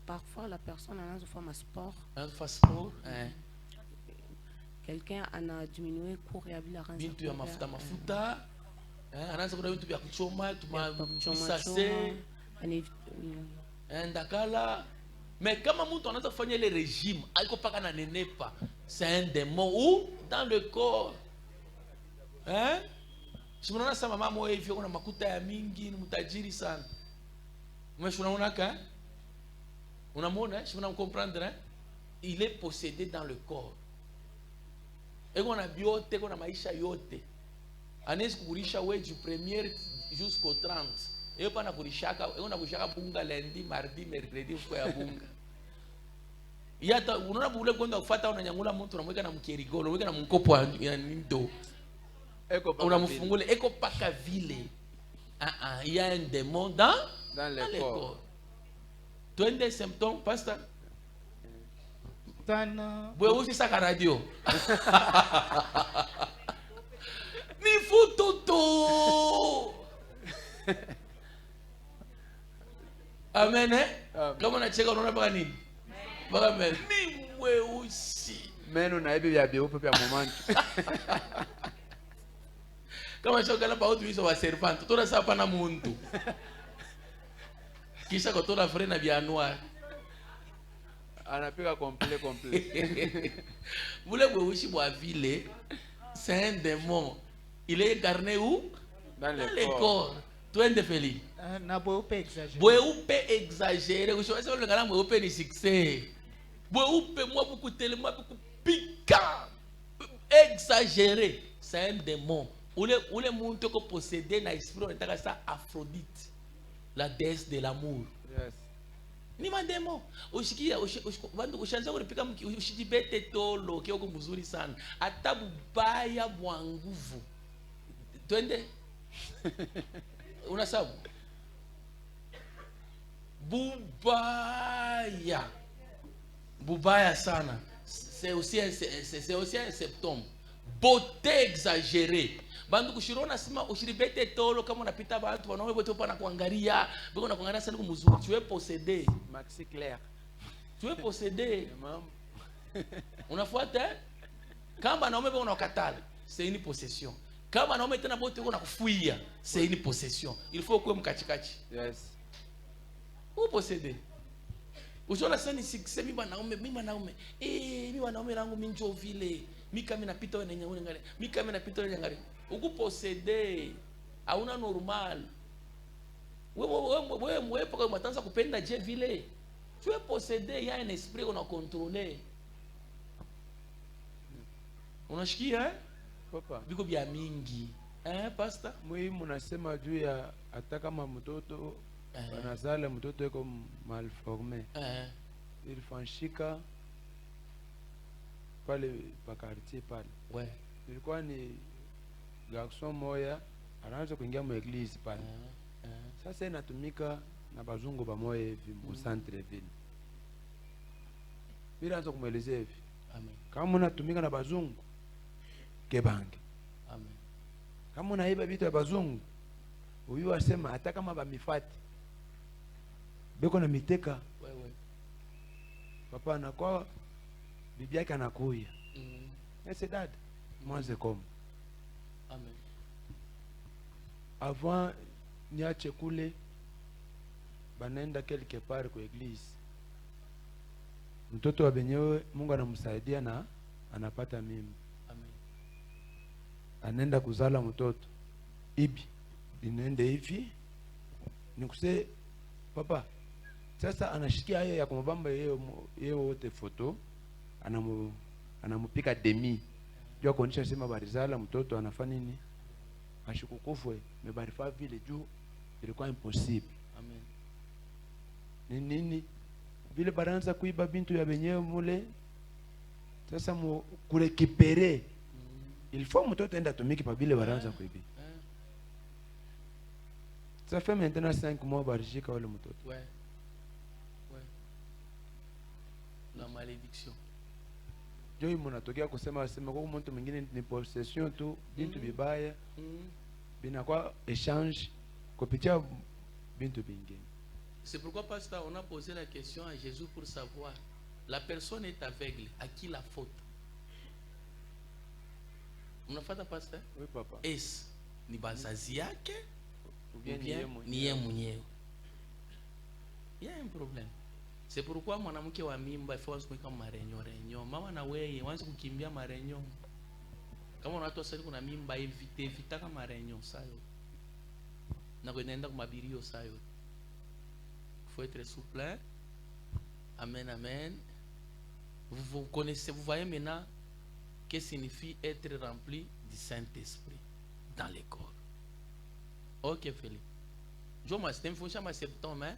Parfois, la personne a un sport. Un sport. quelqu'un a diminué cours ya bila kanza bintu ya mafuta anaanza kuna vitu vya kuchoma tumisase ndakala. Mais kama mtu anaanza kufanya ile régime aiko paka na nenepa, c'est un démon ou dans le corps. Simunaona sama mama wewe hivyo kuna makuta ya mingi, ni mtajiri sana. Unaona ka? Unamwona? Si vous comprendre, il est possédé dans le corps. Et qu'on a biote, qu'on a maisha yote. Anezi kukulisha wewe du 1er jusqu'au 30. Et pas na kulishaka, et on a kulishaka bunga lundi, mardi, mercredi kwa ya bunga. Yata unaona bule kwenda kufuata unanyangula mtu unamweka na mkerigolo, unamweka na mkopo ya ndo. Unamfungule eko paka vile. Il y a un démon dans le corps. Tu as des symptômes, pasteur? Bwe usi saka radio. Ni fututu. Amen, Kama unacheka unaona baka nini? Baka mimi ni mweusi. Meno na hivi vya biupe vya moment. Kama chokala pa watu hizo wa servant, tuna sapa na muntu. Kisha kotola frena vya noir. Anapiga complet. Mule mweusi mwa vile, c'est un démon. Il est incarné où? Dans le corps. Twende Feli. Na bweupe exagéré. Bweupe exagéré. Ushaweza ule ngala bweupe ni succès. Bweupe mwa buku tellement buku piquant. Exagéré. C'est un démon. Ule muntu ko possédé na esprit on taka ça Aphrodite, la déesse de l'amour. Yes. Ni mademo. Ushikia vandu ushanza kulipika ushijibete tolo kioko mzuri sana. Atabu baya bwa nguvu. Twende. Unasabu. Bubaya sana. C'est aussi un symptôme. Beauté exagérée. Bandu kushirona sima ushiribete tolo kama unapita watu wanawe wote pana kuangalia, biko na kuangalia sana kumzuri. Tu es possédé. Maxi clair. Tu es possédé. Unafuata? Kama naomba biko unakatala, c'est une possession. Kama naomba tena bote uko nakufuia, c'est une possession. Il faut kuwe mkachikachi. Yes. Ou possédé. Ushona sani succès mimi wanaume. Mimi wanaume langu minjo vile. Mika mimi napita wewe nyangule ngale. Mika mimi napita wewe nyangale. Uko possédé. Hauna normal. Wewe paka mtaanza kupenda je vile. Tu es possédé, il y a un esprit qu'on a contrôlé. Unashikia Papa. Biko bia mingi. Pastor? Muhimu nasema juu ya hata kama mtoto anazala mtoto yuko malformé. Ilifanshika pale pa quartier pale. Ouais. Ilikuwa ni garçon moya anaanza kuingia mu église pale. Sasa inatumika na bazungu bamoya hivi mu centre ville. Bila anza kumuelezea hivi. Amen. Kama unatumika na bazungu kebange. Amen. Kama unaiba vitu vya bazungu, huyu asema hata kama bamifati beko na miteka. Wewe. Papa anakuwa bibi yake anakuya. Ese dad mwanze koma. Amen. Avant niache kule banaenda quelque part kwa église. Mtoto wa benyewe Mungu anamsaidia na anapata mimba. Amen. Anaenda kuzala mtoto. Ibi inaende hivi. Nikuse papa sasa anashikia hayo ya kumabamba yeye wote foto anamupika demi. Jua kuonyesha sema barizala mtoto anafanya nini? Ashikukufwe mebarifa vile juu ilikuwa impossible. Amen. Nini? Vile baranza kuiba bintu ya benyewe mule. Sasa mu kurekipere. Il faut mtoto enda tumiki pa vile baranza kuibi. Ça fait maintenant 5 mois barishika wale mtoto. Ouais. La malédiction. Joi mnatokea kusema kwa mtu mwingine ni possession tu, bintu bibaya. Binakuwa échange kupitia bintu bingine. C'est pourquoi pasteur on a posé la question à Jésus pour savoir la personne est aveugle, à qui la faute? Unafata pastor? Oui papa. Es ni bazazi yake Ou ou bien bien ni yeye mwenyewe. Il y a un problème. C'est pourquoi mwanamke wa mimba il faut kuweka marenyo. Mama na wewe wanze kukimbia marenyo. Kama unatoa sasa kuna mimba evita kama marenyo sayo. Na kuenda kwa mabirio sayo. Il faut être souple. Hein? Amen, amen. Vous connaissez, vous voyez maintenant que signifie être rempli du Saint-Esprit dans le corps. Ok, Philippe. Je vais vous symptômes, hein?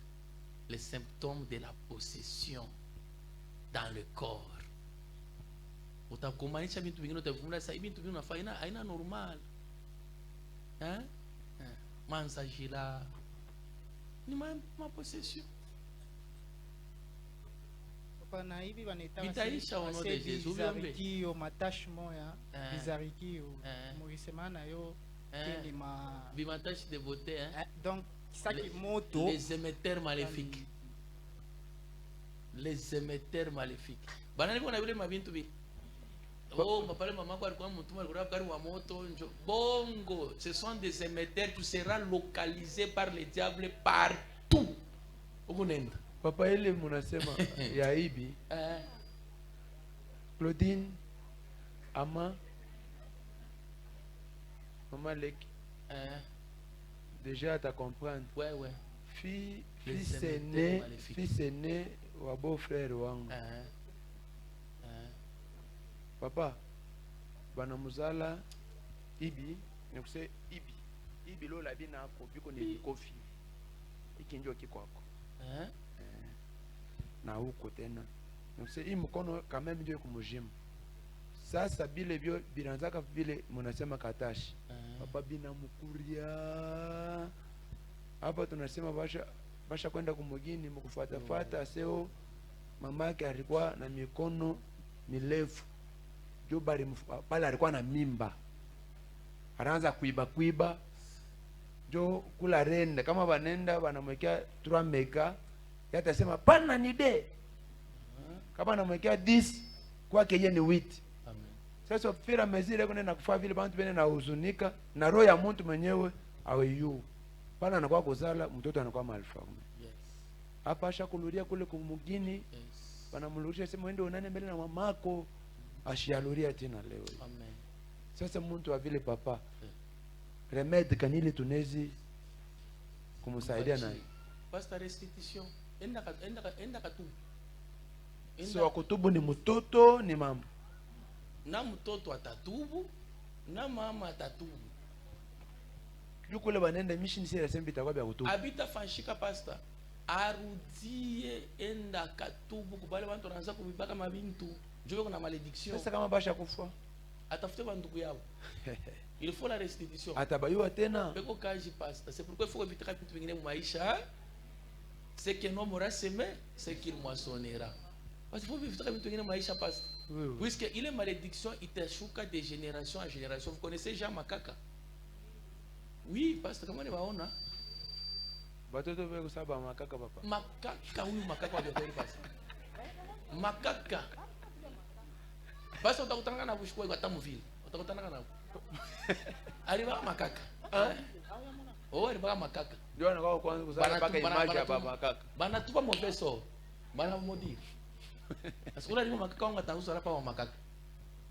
Les symptômes de la possession dans le corps. Utakumanisha vitu vingine utavumula sasa hivi vitu vingine unafanya haina normal. Hein? Mansajila ni ma possession. Na hivi Vitaisha au nom de Jésus bizarikio matashi moya bizarikio muisemana yo ni ma bimatashi de beauté hein. Donc ça qui moto les émetteurs maléfiques. Les émetteurs maléfiques. Bana niko na vile mabintu bi. Oh, papa maman kwa alikuwa mtu alikuwa kari wa moto njo. Bongo, ce sont des émetteurs, tu seras localisé par le diable partout. Ukunenda. Papa ile munasema ya hivi. Claudine ama Maman Leki. Déjà à comprendre. Ouais. Fils aîné wa beau-frère wangu. Papa bana muzala ibi nikuse ibi lo labi na ko biko ni kofi. Ikinjo kikwako. Na huko tena. Nikuse hii mkono kama mimi ndio kumujimu. Sasa bile byo biranzaka vile munasema katashi. Papa bina mukuria. Hapa tunasema basha kwenda kumugini mkufuata seo mamake alikuwa na mikono mirefu. Jo bali pale alikuwa na mimba. Anaanza kuiba. Jo kula renda kama banenda banamwekea 3 mega. Yatasema pana ni de. Kama anamwekea 10 kwake yeye ni 8. Sasa fira mezile kuna na kufaa vile bantu bene na huzunika na roho ya mtu mwenyewe awe yu. Pana anakuwa kuzala mtoto anakuwa malforme. Yes. Hapa ashakuluria kule kumugini. Yes. Wanamrudisha sema uende unane mbele na mamako ashialuria tena leo. Amen. Sasa mtu wa vile papa. Remede kanili tunezi kumsaidia naye. Pastor restitution. Enda katu. So kutubu ni mtoto ni mama. Na mtoto atatubu na mama atatubu. Yukule banenda mission sira sembi itakuwa bya kutubu. Abita fanshika pastor. Arudie enda katubu kubale bantu wanaanza kubibaka mabintu. Njoo kuna malediction. Sasa kama basha kufa atafute bandugu yao. Il faut la restitution. Atabayua tena. Beko kaji pastor. C'est pourquoi il faut éviter vitu vingine maisha. C'est que l'homme aura semé, c'est qu'il moissonnera. Parce qu'il faut vivre vitu vingine maisha pastor. Oui. Puisque il est malédiction, il te chouka de génération en génération. Vous connaissez Jean Makaka? Oui, parce que comment on va Batoto beko saba makaka papa. Makaka, oui, makaka va bien passer. Makaka. Parce que utakutana na bushiko kwa Tamuville. Utakutana na aliba makaka. Oh, aliba makaka. Ndio anakuwa kwanza kuzala paka image ya baba makaka. Bana tupa mobeso. Bana modi. Parce que là, les makaka on attend ça pas makaka.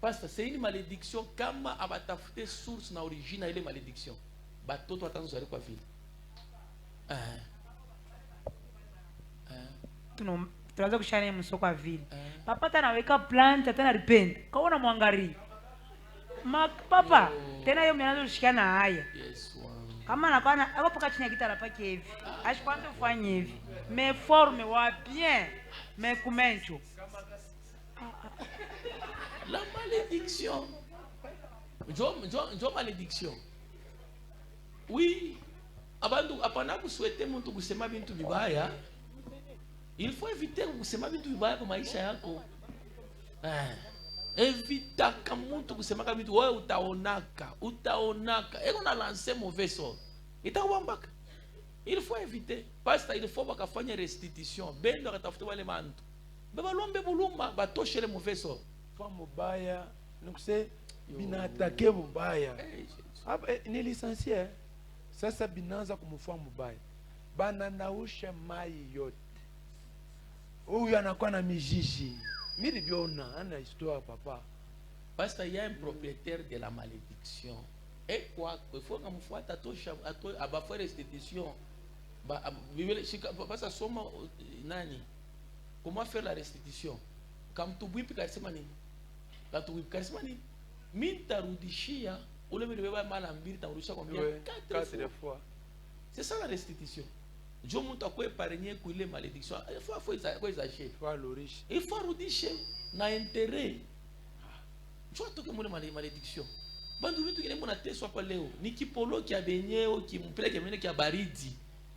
Parce que c'est une malédiction kama abatafute source na origine ile malédiction. Batoto attend ça kwa vile. Tunaanza kushania msoko wa vile. Papa tanaweka plant tena repent. Kaona mwangarii. Papa tena yeye mnaanza kushikana haya. Yes, wow. Kama anakuwa hapo paka chini ya kitara pake hivi. Ashikwanza ufanye hivi. Mais forme wa bien. Mais kumencho. La malédiction. Jo malédiction. Oui. Abandu apana kuswete mtu kusema bintu vibaya. Il faut éviter kusema bintu vibaya kwa maisha yako. Evita kama mtu kusema bintu wewe utaonaka. Eko na lancer mauvais sort. Itawambaka. Il faut éviter. Parce qu'il faut bakafanya restitution. Bendo akatafuta wale mantu. Baba lombe buluma batoshe le mauvais sort. Kwa mubaya nikuse Binatake mubaya. Ni licencié. Sasa binaanza kumfua mubaya. Bananausha mai yote. Huyu anakuwa na mijiji. Mimi niliona ana histoire papa. Parce qu'il y a un propriétaire de la malédiction. Et quoi, il faut qu'on fasse attention à faire restitution. Parce que soma nani? Comment faire la restitution? Comme tu bouilles karismani. Quand tu bouilles karismani, minta rudishia, ou le bébé malambir tarudisha combien? 4 fois. C'est ça la restitution. Dieu montre à quoi épargner pour les malédictions. Il faut exagérer. Il faut rudisha na intérêt. Tu vois tout que mon malédiction. Bandu vitu kile mona teswa pa leo. Ni kipolo kia benyeo kimpele kia kia baridi.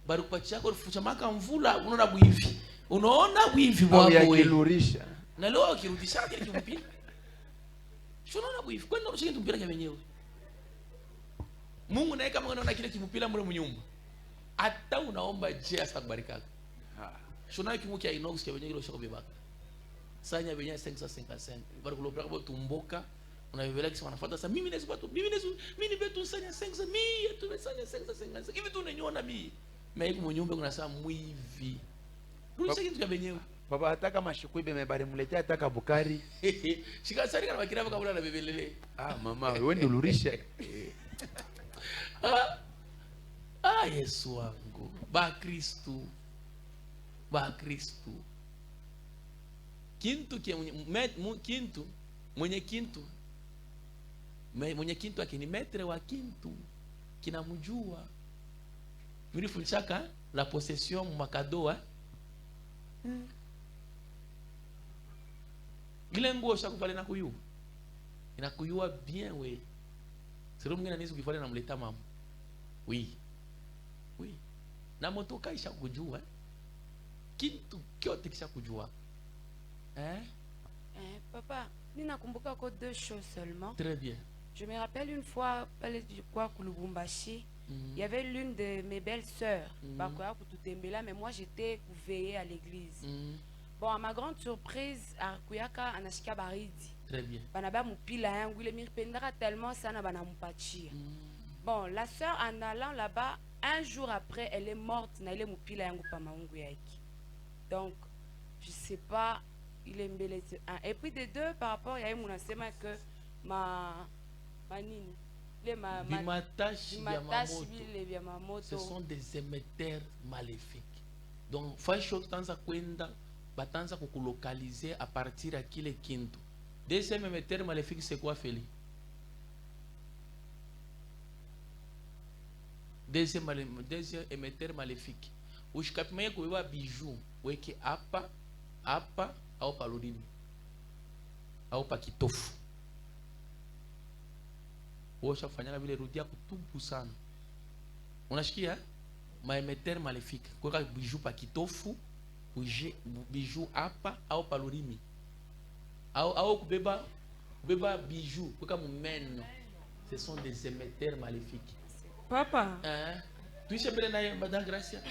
Barupachi yako fucha maka mvula unaona bwivi. Unaona bwivi wako wewe. Na leo akirudisha kile kimpila. Unaona bwivi. Kwani unashika kimpila kia benyeo. Mungu naye kama unaona kile kimpila mure mnyumba. Hata unaomba je asakubarika. Shona kimu kia inox kia benyeo shako bebaka. Sanya benya 555. Barukulo kwa tumboka. Unavyoeleza kisha wanafuata sasa mimi nibetu sanya 500 mimi tumesanya 550 hivi tu unanyona mimi mimi mnyumba kunasema mwivi ruhusa kitu cha benyewe baba hata kama shikuibe mebari mletea hata kabukari shikasari kana bakira kabula na bebelele mama wewe ndio lurisha Yesu wangu ba Kristo kintu mwenye kintu akini metre wa kintu kinamjua nilifundishaka la possession makadoa ile nguo shakuvale na kuyu inakuyua bien we sio mwingine anaweza kuvale na mleta mama oui na motoka isha kujua kintu kyote kisha kujua papa nina kumbuka ko 2 choses seulement. Très bien. Je me rappelle une fois, il y avait l'une de mes belles-sœurs, mais moi j'étais veillée à l'église. Bon, à ma grande surprise, à Kuyaka, Anashika Baridi. Très bien. Banaba Mupila, il me tellement ça n'a pas Mupachi. Bon, la sœur, en allant là-bas, un jour après, elle est morte, Naile Mupila donc, je sais pas, il est embellé. Et puis de deux, par rapport, il y a eu mon enseignement que ce sont des émetteurs maléfiques. Donc, faut chose tanza kwenda batanza kukulocaliser à partir à kile kintu. Deuxième émetteur maléfique c'est quoi Feli? Deuxième émetteur maléfique. Ushikapimeye kuwewa bijou weke apa au paludini au pakitofu. Osha kufanyana vile rudia kutubu sana. Unashikia maemeter maléfique. Kwa bijou pakitofu, bijou apa au paludini. Au kubeba bijou kwa mumeno. Ce sont des émetteurs maléfiques. Papa. Tu sais bien na madame Gracia.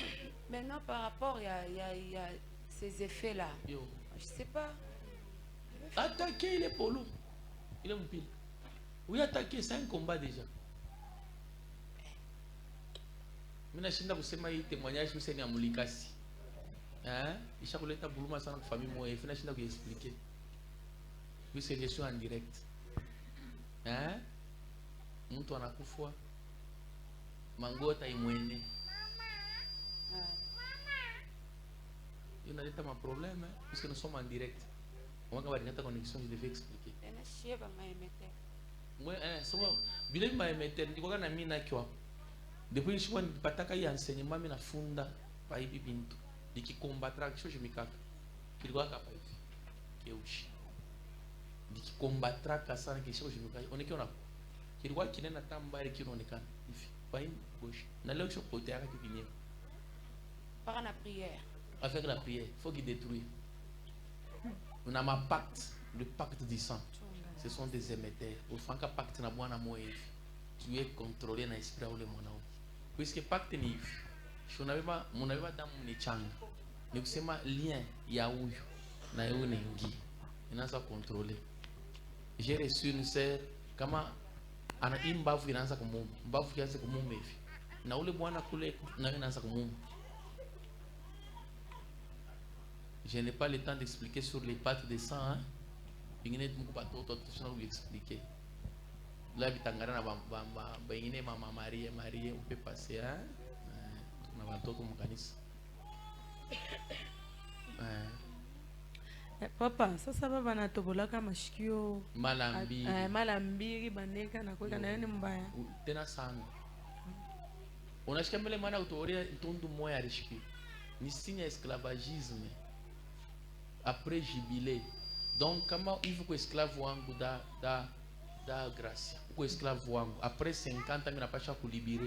Maintenant par rapport il y a ces effets là. Je sais pas. Attaquer les polos. Il est mon pile. Oui, attaquer, c'est un combat déjà. Mina shinda kusema hii témoignage useni ya mulikasi. Isha kuleta buluma sana kwa famille moja. Fina shinda kuexpliquer. Oui, c'est je suis en direct. Mtu anakufwa. Mangota imwene. Il y a des problèmes puisque nous sommes en direct. On va avoir une connexion, je devais expliquer. Moi, bila m'a émetteur, ndiko kana mina kwa. Depuis je suis pataka ya enseignement mina funda pa hivi bintu. Nikikombattra kisho jimikaka. Kilikuwa kapa hivi. Keushi. Nikikombattra kasana kisho jimikaka. Onekiona. Kilikuwa kinena tambari kinaonekana hivi. Pa hivi gauche. Na leo kisho kote yake kipinyeo. Par la prière. Avec la prière, il faut qu'il détruise. On a ma pacte, le pacte du sang. Ce sont des émetteurs. Au fond, que pacte na bwana moyo. Tu es contrôlé na esprit ou le mwanao. Puisque pacte ni hivi. Shonabeba munabeba damu ni changa. Ni kusema lien ya huyu na yeye ni ingi. Inaanza contrôler. J'ai reçu une sœur kama ana imbavu inaanza kumuma, mbavu kianza kumuma hivi, na ule bwana kule na inaanza kumuma. Je n'ai pas le temps d'expliquer sur les pattes de sang, hein. Bingine tumu bato to tuna vous expliquer. Là bitangana na ba bingine mama Marie on peut passer, hein. Na bato mu kanisa. Papa, sasa baba natobolaka mashikio malambiri baneka na kweka na yene mbaya. Tena sana. Unashika mbele maana utoria ntundu moya rishiki. Ni signe esclavagisme. Après jubilé. Donc comment il faut que esclave wangu da grâce. Pour esclave wangu après 50 ans il n'a pas cherché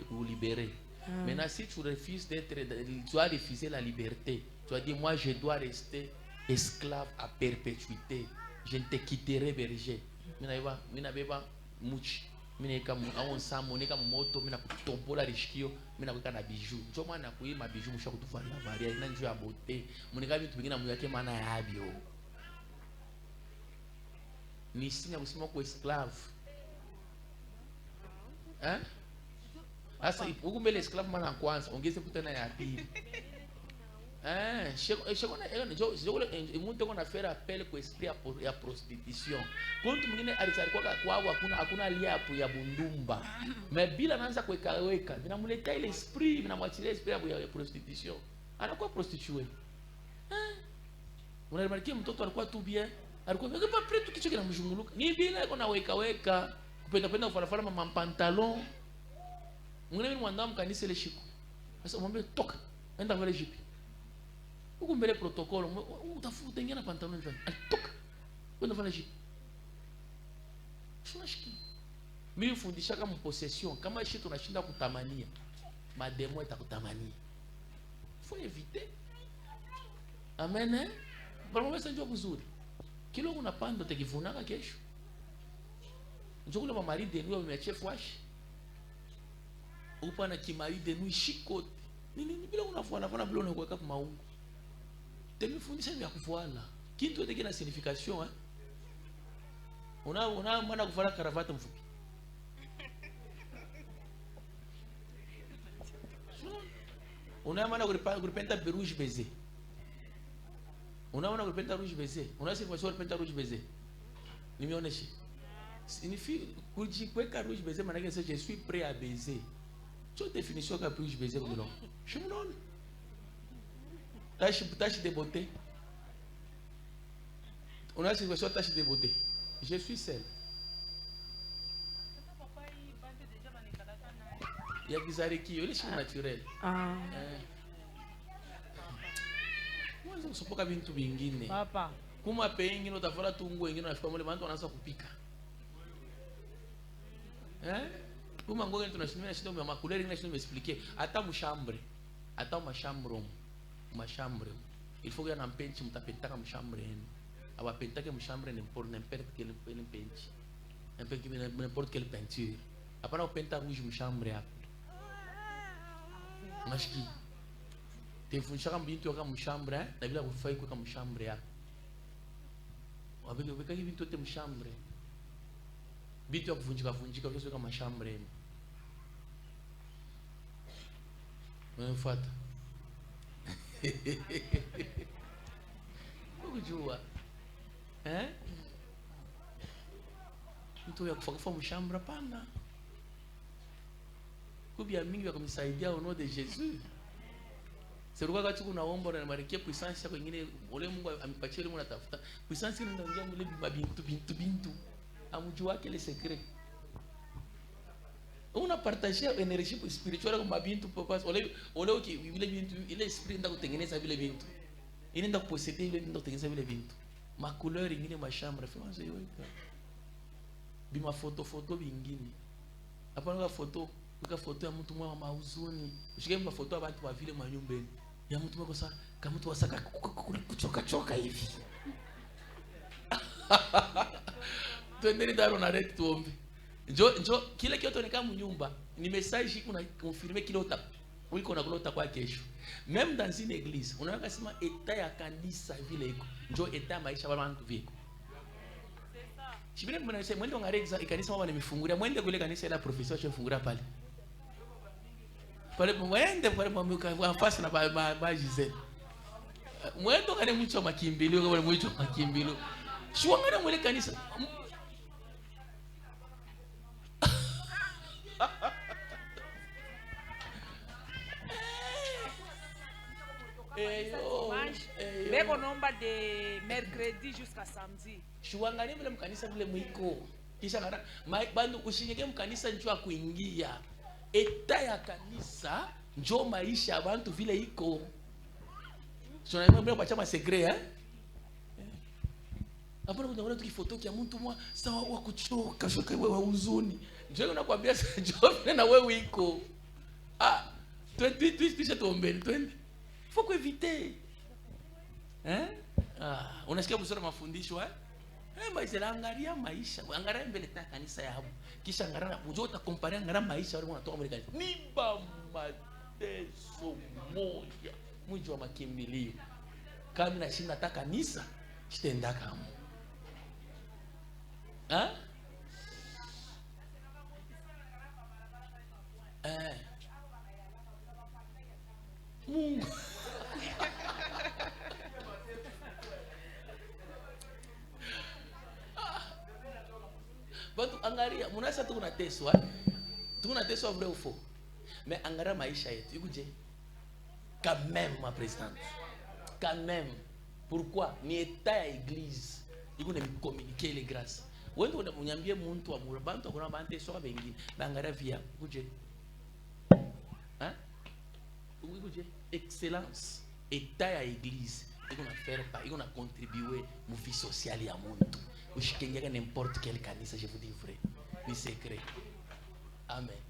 ou libérer. Maintenant si tu refuses d'être, tu dois refuser la liberté. Tu vas dire moi je dois rester esclave à perpétuité. Je ne te quitterai berger. Mina beba muchi. Mina kama au samu nika moto mina kutobola rishikio mina kuweka na bijou. Ndio maana kuima bijou msha kutuvalia varia ina njoo ya bote. Munika vitu vingine muyake maana yabyo. Ni sinya kusema kwa esclave. Hein? Asa huko mbele esclave maana kwanza ongeze kutana ya pili. Mtu faire appel kwa esprit ya prostitution. Kuntu mwingine alizalikuwa kwao hakuna liapo ya bundumba. Mais bila anaanza kuweka vinamletea ile esprit, vinamwachilia esprit ya prostitution. Anakuwa prostitué. Unaremarkia mtoto alikuwa tu bien, alikuwa pas prêt tu kichwa kinamzunguluka. Ni bila iko na weka kupenda kufala mama pantalon. Mwingine ni mwanadamu kanisa ile shiko. Sasa mwambie toka, enda vale jipi. Uko mbele protocole, utafuta ingine pantalon njani. Alitoka. Kwenda fanya jipi. Shunashiki. Mimi fundisha kama possession, kama ishi tunashinda kutamania. Mademo itakutamania. Faut éviter. Amen. Eh? Bwana wewe ndio vizuri. Kilo unapanda utakivunaka kesho. Njoo kule mari de nuit umeachia wash. Upa na kimari de nuit shikote. Nini bila unafanya bila unakuweka kwa maungu. Temifundisha vya kufuala. Kitu yote kina signification, hein. Una maana kufuala karavata mfupi. Una maana kupenda rouge baiser. Una maana kupenda rouge baiser. Una signification kupenda rouge baiser. Nimeonesha. Signifie kujikweka rouge baiser maana yake je suis prêt à baiser. Tu définition ka rouge baiser pour non. Je me donne. Tâche de beauté. On a une question tâche de beauté. Je suis seul. Il y a bizarre qui est naturel. Moi je ne sais pas bintu bingine. Papa. Kuma pengine utafala tungu wengine unafika mle watu wanaanza kupika. Kuma ngoja tunashimia shida ya makulere ngine shida expliquer. Hata mshambre. Hata mashambre. Machambre. Il faut que y ait un peintre mtapentaka mchambre yenu. Awapentake mchambre n'importe quelle peinture. N'importe quelle peinture. Hapana upenta rouge mchambre hapo. Mashiki. Tefundisha kama bintu kama mchambre, na bila kufai kwa mchambre hapo. Wabeke hivi bintu yote mchambre. Bintu ya kuvunjika kesho kama mchambre yenu. Unafuata. Kujua mtu ya kufa mshambra pana kubia mingi ya kumsaidia au nom de Jésus. C'est pourquoi quand tu unaomba na marikia puissance yako nyingine ole Mungu amepatia ile unatafuta puissance ile ndio mle bintu amjua wake le secret. Una partager energie spirituelle kwa bintu papa ole vile bintu ile esprit ndio kutengeneza vile bintu. Ile ndio kuposete ile ndio kutengeneza vile bintu. Ma couleur ingine ma chambre fait hiyo. Bima foto bingine. Hapana kwa foto ya mtu mwa mauzuni. Ushike mwa foto ya watu wa vile mwa nyumbeni. Ya mtu mwa kosa kama mtu wasaka kuchoka hivi. Tuendeni daro na red tuombe. Njo kile kioto ni kama nyumba. Ni message kuna confirmer kile uta. Uliko na kulota kwa kesho. Même dans une église, unaweza kusema eta ya kanisa vile iko. Njo eta maisha wala watu viko. Chibine mwanasema mwende ngareza ikanisa mama nimefungulia mwende kule kanisa la professeur chefungura pale. Pale mwende pale mwa fasi na ba Giselle. Mwende kane mwicho makimbilio kama mwicho makimbilio. Shuangana mwele kanisa. Beko nomba de mercredi jusqu'à samedi. Shuangani vile mkanisa vile mwiko. Kisha ngara bandu ushinyeke mkanisa njoo kuingia. Eta ya kanisa njoo maisha ya bantu vile iko. So na mbele kwa chama secret Hapo kuna tukifoto kia mtu mwa sawa wa kuchoka shoka wewe huzuni. Njoo nakwambia njoo vile na wewe iko. Twende tuombeni twende. Faut éviter. Unasikia busara mafundisho maisha angalia maisha. Angalia mbele ta kanisa yao. Kisha angalia unjota compare angalia maisha wale wanatoka mbele kanisa. Ni mateso moja. Mwiji wa makimbilio. Kama na shina ta kanisa, sitenda kama. Mungu. Batu angalia, munasa tunateswa vrai ou faux. Mais angalia maisha yetu, ikuje. Quand même ma présidente. Quand même. Pourquoi? Ni état ya église. Iko na communiquer les grâces. Wewe ndio unamwambia mtu wa murabantu kuna bante soka bengine. Angalia via, ikuje. Ikuje. Excellence. État ya église. Iko na faire pas, iko na contribuer mu vie sociale ya muntu. Ushikengeka n'importe quel kanisa, je vous dis vrai. Ni secret. Amen.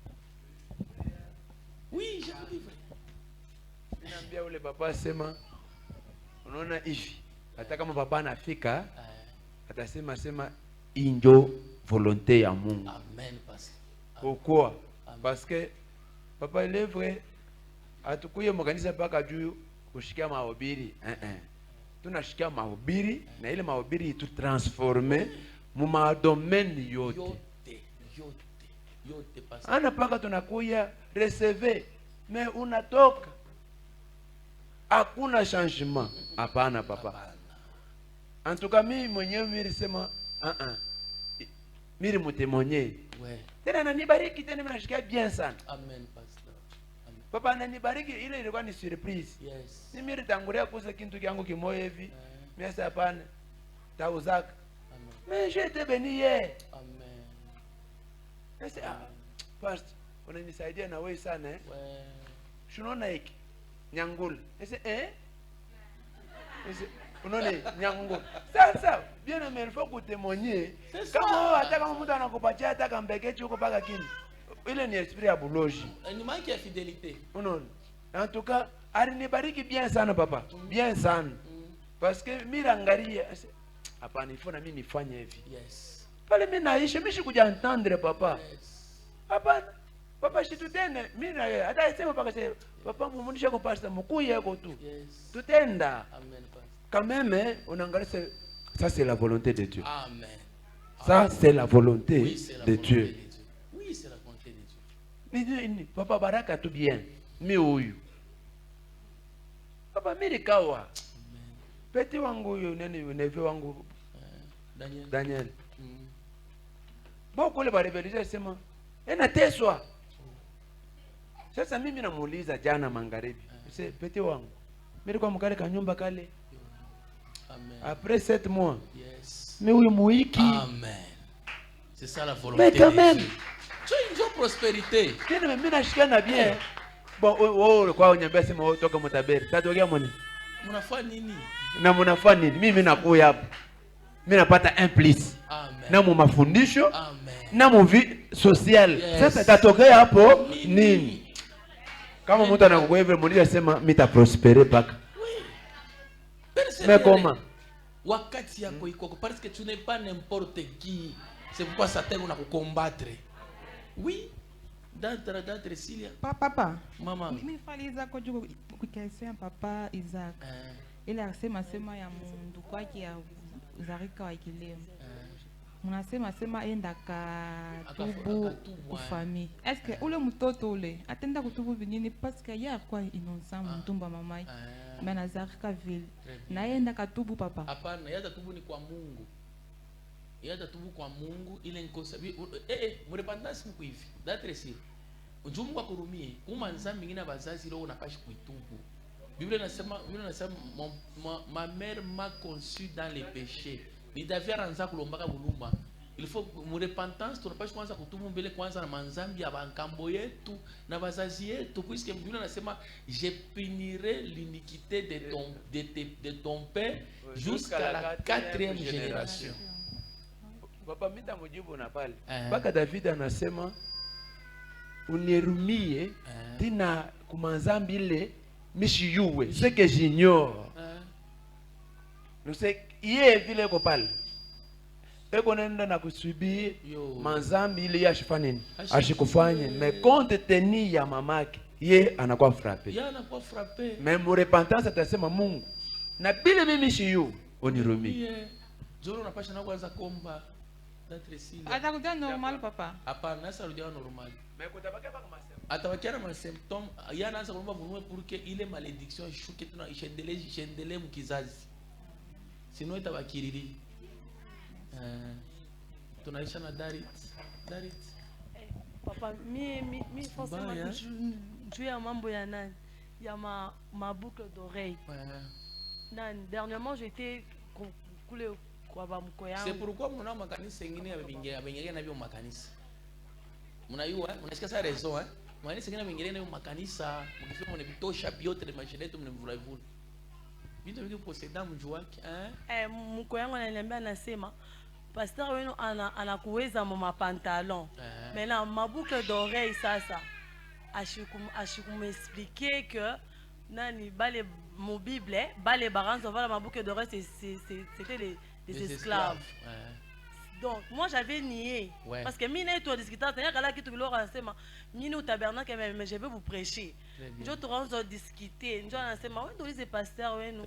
Oui, je vous dis vrai. Ninaambia ule baba sema unaona hivi hata kama baba anafika atasema injo volonté ya Mungu. Amen pasteur. Pourquoi? Parce que papa il est vrai atukuye mkanisa paka juu kushikia mahubiri tunashikia mahubiri na ile mahubiri itu transformer mu madomaine yote pasteur. Ana paka tunakuya recevoir mais unatoka hakuna changement. Hapana papa. En tout cas mimi mwenyewe nilisema mimi mtemonye. Tena ananibariki tena mnashikia bien sana. Amen pastor. Amen. Papa ananibariki ile ilikuwa ni surprise. Yes. Mimi nilitangulia kuuza kitu kyangu kimoja hivi. Mimi sasa hapana. Tauzaka. Amen. Mais je te bénis hier. Amen. Sasa pastor unanisaidia na wewe sana Shunaona hiki nyangula. Unaona nyangula. Sasa bien mais il faut que témoigner. Kama hata kama mtu anakupatia hata kambekechi huko paka kini. Ile ni esprit ya buloji. Ni manque ya fidélité. Unaona? En tout cas, alinibariki bien sana papa. Bien sana. Parce que mimi angalia hapana il faut na mimi nifanye hivi. Yes. Pale mimi naishi mimi sikuja entendre papa. Yes. Hapana. Papa shitutende mimi na yeye hata sema paka sema papa mumunisha kwa pastor mkuu yako tu. Yes. Tutenda. Amen pastor. Quand même on angalia ça c'est la volonté de Dieu. Amen. Ça c'est la volonté de Dieu. Oui, c'est la volonté de Dieu. Ni papa baraka tu bien. Mi huyu. Papa mimi kawa. Peti wangu huyo nani neve wangu Daniel. Bao kule barebeleza sema nateswa. Sasa mimi namuuliza jana magharibi. Sasa peti wangu. Mimi kwa mkale kanyumba kale. Amen. Après 7 mois. Yes. Mais huyu muiki. Amen. C'est ça la volonté de Dieu. Tu as une prospérité. Tena mimi nashikana bien. Bon wewe kwa unyambia sema wewe toka Mutaberi. Tatokea moni. Mnafanya nini? Na mnafanya nini? Mimi nakuya hapo. Mimi napata 1 plus. Amen. Na mu mafundisho. Amen. Na mu vie sociale. Yes. Sasa tatokea hapo nini? Kama mtu anakuwa hivyo mmoja sema mita prospérer paka. Mais comment? Wakati yako iko parce que tu n'es pas n'importe qui. C'est pourquoi Satan va te combattre. Oui. D'entre Cilia. Papa. Mama. Mimi faliza kwa juu kwa papa Isaac. Ile akisema ya mundu kwake ya Zarika wa Kilemo. munasema sema enda katubu kufami. Est-ce que ule mtoto ule atenda kutubu vinini parce que ya kwa innocent mtumba mamai. Mais nazarika vile. Na enda katubu papa. Hapana, yata tubu ni kwa Mungu. Yata tubu kwa Mungu ile nkosa. Murepentance mko hivi. D'être sûr. Unjua Mungu akurumie. Kuma nzambi ngine bazazi leo unapashi kuitubu. Biblia inasema ma mère m'a conçu dans les péchés. Ni David anza kulombaka buluma. Il faut mu repentance tunapashi kwanza kutubu mbele kwanza na manzambi ya bankambo yetu na bazazi yetu puisque Biblia inasema je punirai l'iniquité de ton père jusqu'à la 4e génération. Papa mita mujibu na pale. Baka David anasema unirumie tina kumanzambi ile mishiyuwe ce que j'ignore. Nous c'est yeye vile ko pale. Eko nenda na kusubiri manzambi ile yashifanya nini? Ashikufanye mais compte tenu ya mamake ye anakuwa frappé. Ye anakuwa frappé. Mais mu repentance atasema Mungu na bile mimi shiyu onirumie. Joro unapasha na kwanza komba d'atresile. Atakuja normal papa. Hapana, nasa rudia normal. Mais kutabaka pa kama sema. Atabakia na symptômes, yana anza kulomba bunwe pour que ile malédiction shuke tuna ishendele mkizazi. Sinon itabakiriri. Tunaisha na Darit. Papa, mi forcément juu ya mambo ya nani ya ma boucle d'oreille. Nani dernièrement j'étais kule kwa bamko yangu. C'est pourquoi muna makanisa ingine ya bengine na bio makanisa. Mnayua, mnasikia sa raison makanisa ingine bengine na bio makanisa, mkifika mne bitosha biote de machinetu mne mvulavula. Vitu vingi poseda mjuu wake mko yangu ananiambia anasema pasteur wenu anakuweza mama pantalon. Maintenant ma boucle d'oreille sasa m'expliquer que nani bale mon bible bale baranzo voilà ma boucle d'oreille c'était des esclaves. Donc moi j'avais nié parce que mine toi discutant c'est là qui tu leur enseignement mine au tabernacle mais je vais vous prêcher. Je te rends discuter. Je enseignement oui donc les pasteurs oui nous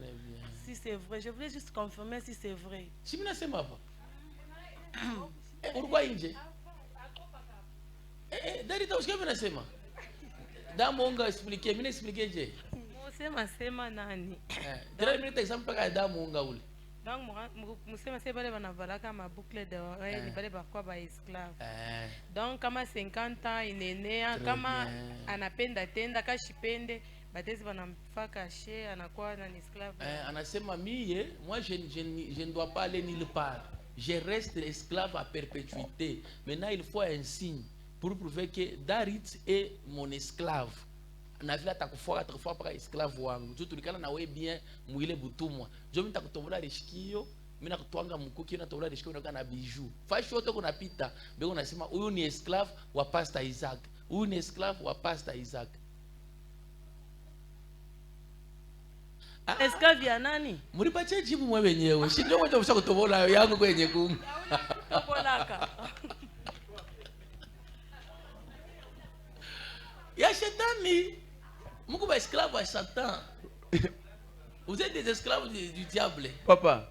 si c'est vrai je voulais juste confirmer si c'est vrai. Si mina sema pas. Urugwa nje. Darita usikia mina sema. Damonga expliquer mine expliquer je. Sema nani? Tena mine ta example ka damonga ule. Donc musema c'est bale banavalaka ma boucle d'oreille ni bale bakwa ba esclave. Donc kama 50 ans inenea kama anapenda tenda kashipende batezi banamfaka chez anakuwa na esclave. Anasema moi je ne dois pas aller nulle part. Je reste esclave à perpétuité. Maintenant il faut un signe pour prouver que Darit est mon esclave. Na vile atakufuata paka esclave wangu. Tu tulikana na wewe bien mwile butumwa. Jo mimi nitakutobola rishikio, mimi nakutwanga mkuki na tobola rishikio na kana bijou. Fashi wote kuna pita, bego nasema huyu ni esclave wa Pastor Isaac. Huyu ni esclave wa Pastor Isaac. Esclave ya nani? Mlipatie jibu mwe wenyewe. Si ndio mmoja ushakutobola yangu kwenye kungu. Tobolaka. Ya shetani. Mungu ba esclave à Satan. Vous êtes des esclaves du diable. Papa.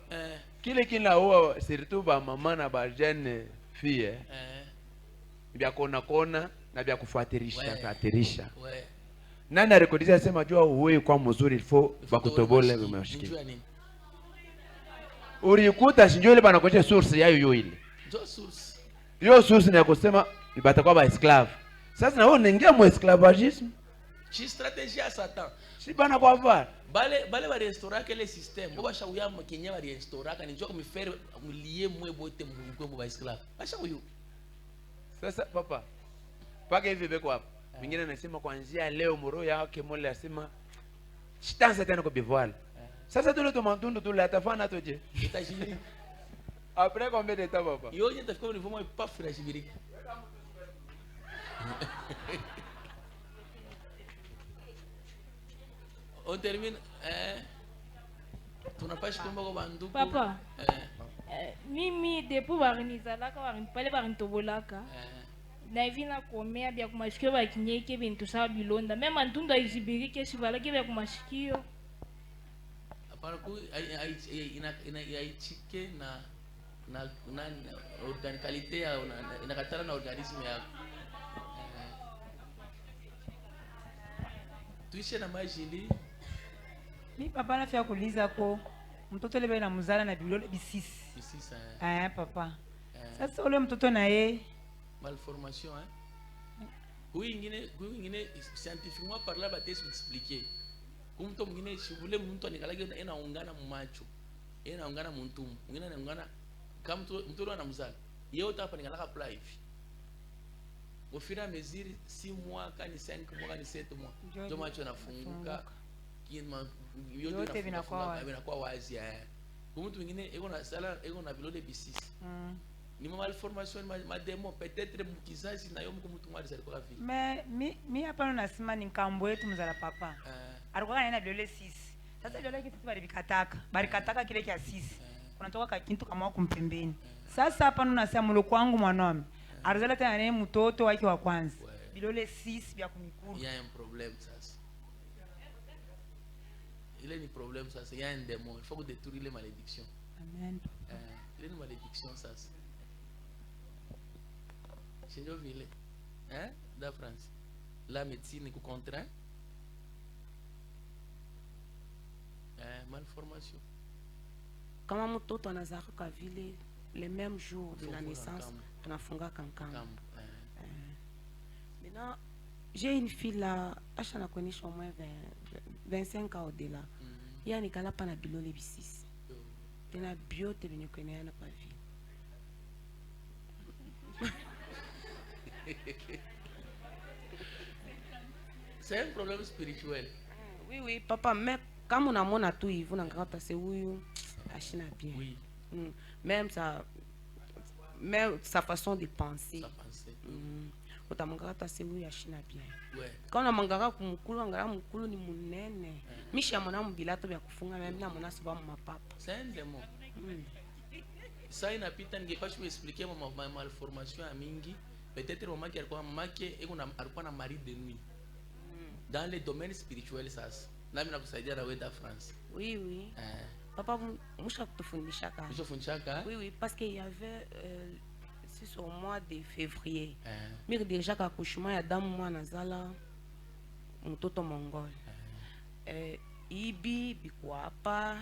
Kile kinaua surtout ba mama na ba jeune fille. Bia kona na bia kufuatirisha. Nani arekodisha sema jua uwe kwa mzuri il faut bakutobole umeshiki. Urikuta sinjo ile bana kocha source yayo ile. Jo source. Yo source ni kusema batakuwa ba esclave. Sasa na wewe unaingia mu esclavagisme. Chi stratégie à Satan. Si bana kwa var. Bale ba restaurer que le système. Bo ba shauya mo Kenya ba restaurer kan njoo me faire lier mwe bote mu ba esclave. Ba shauyo. Sasa papa. Paka hivi beko hapo. Mwingine anasema kuanzia leo moro yake mole asema chitanza tena kwa bivoile. Sasa tule tumantundu tule atafana toje. Itajiri. Après combien de temps papa? Yo je tafika au niveau moi pas frère jibiri. On termine tunapasha kumba kwa banduku. Papa. Mimi depuis barinizalaka barinipale barintobolaka. Na hivi na komea bya kumashikio bakinyeke bintu sawa bilonda. Mema ntunda izibirike sibalake bya kumashikio. Apana ku aichike na na qualité ya inakatana na organisme yako. Tuishe na majili. Mi papa nafia kuuliza ko mtoto lebe na muzala na bilole bisisi. Bisisi. Papa. Sasa ule mtoto na ye malformation Huyu ingine scientifiquement parlant ba tesi expliquer. Kumto mwingine shivule mtu anikalage inaungana mumacho. Inaungana muntumu. Mwingine anaungana kama mtu anamzala. Yeye utapa nikalaka pla hivi. Au fur et à mesure 6 mois, quand 5 mois, quand 7 mois, ndio macho nafunguka. Yote vinakuwa wazi haya. Kwa mtu mwingine iko na sala iko na bilole bisisi. Ni malformation ma demo peut-être mkizazi na yomu mtu mwali alikuwa vile. Mi hapa nasema ni kambo yetu mzala papa. Alikuwa anaenda bilole 6. Sasa bilole kitu barikataka kile kia 6. Kunatoka kakintu kama kumpembeni. Sasa hapa nasema muloko wangu mwanaume. Arzala tena naye mtoto wake wa kwanza. Bilole 6 vya kumikuru. Il y a un problème sasa. Il y a un problème sasa, il y a un démon. Il faut détruire les malédictions. Amen. Il y a une malédiction sasa. C'est une ville. Hein? Da France. La médecine est contraint. Malformation. Kama mtoto anazaka kwa vile le même jour de la naissance, tunafunga kankam. Maintenant, j'ai une fille là, je la connais au moins 25 ans au-delà. Il y a une kala pana bilole bisis. Tena bio te venu connaître na pas vie. C'est un problème spirituel. Oui, papa, mais quand on a mon atout, il faut n'engagera c'est oui, achina bien. Oui. Même sa façon de penser. Utamangaka c'est oui, achina bien. Quand on mangaka kumukulu, angara mukulu ni munene. Misha mona mubilato bya kufunga même na mona soba mu papa. C'est un démon. Ça inapita ningepashi expliquer ma malformation ya mingi. Peut-être maman qui alikuwa na mari de nuit. Dans les domaines spirituels sasa. Nami nakusaidia na wewe France. Oui. Papa, musha kutufundisha ka. Oui, parce qu'il y avait c'est au mois de février. Mir déjà kakushuma ya damu mwana zala mtoto mongol. Ibi bikwapa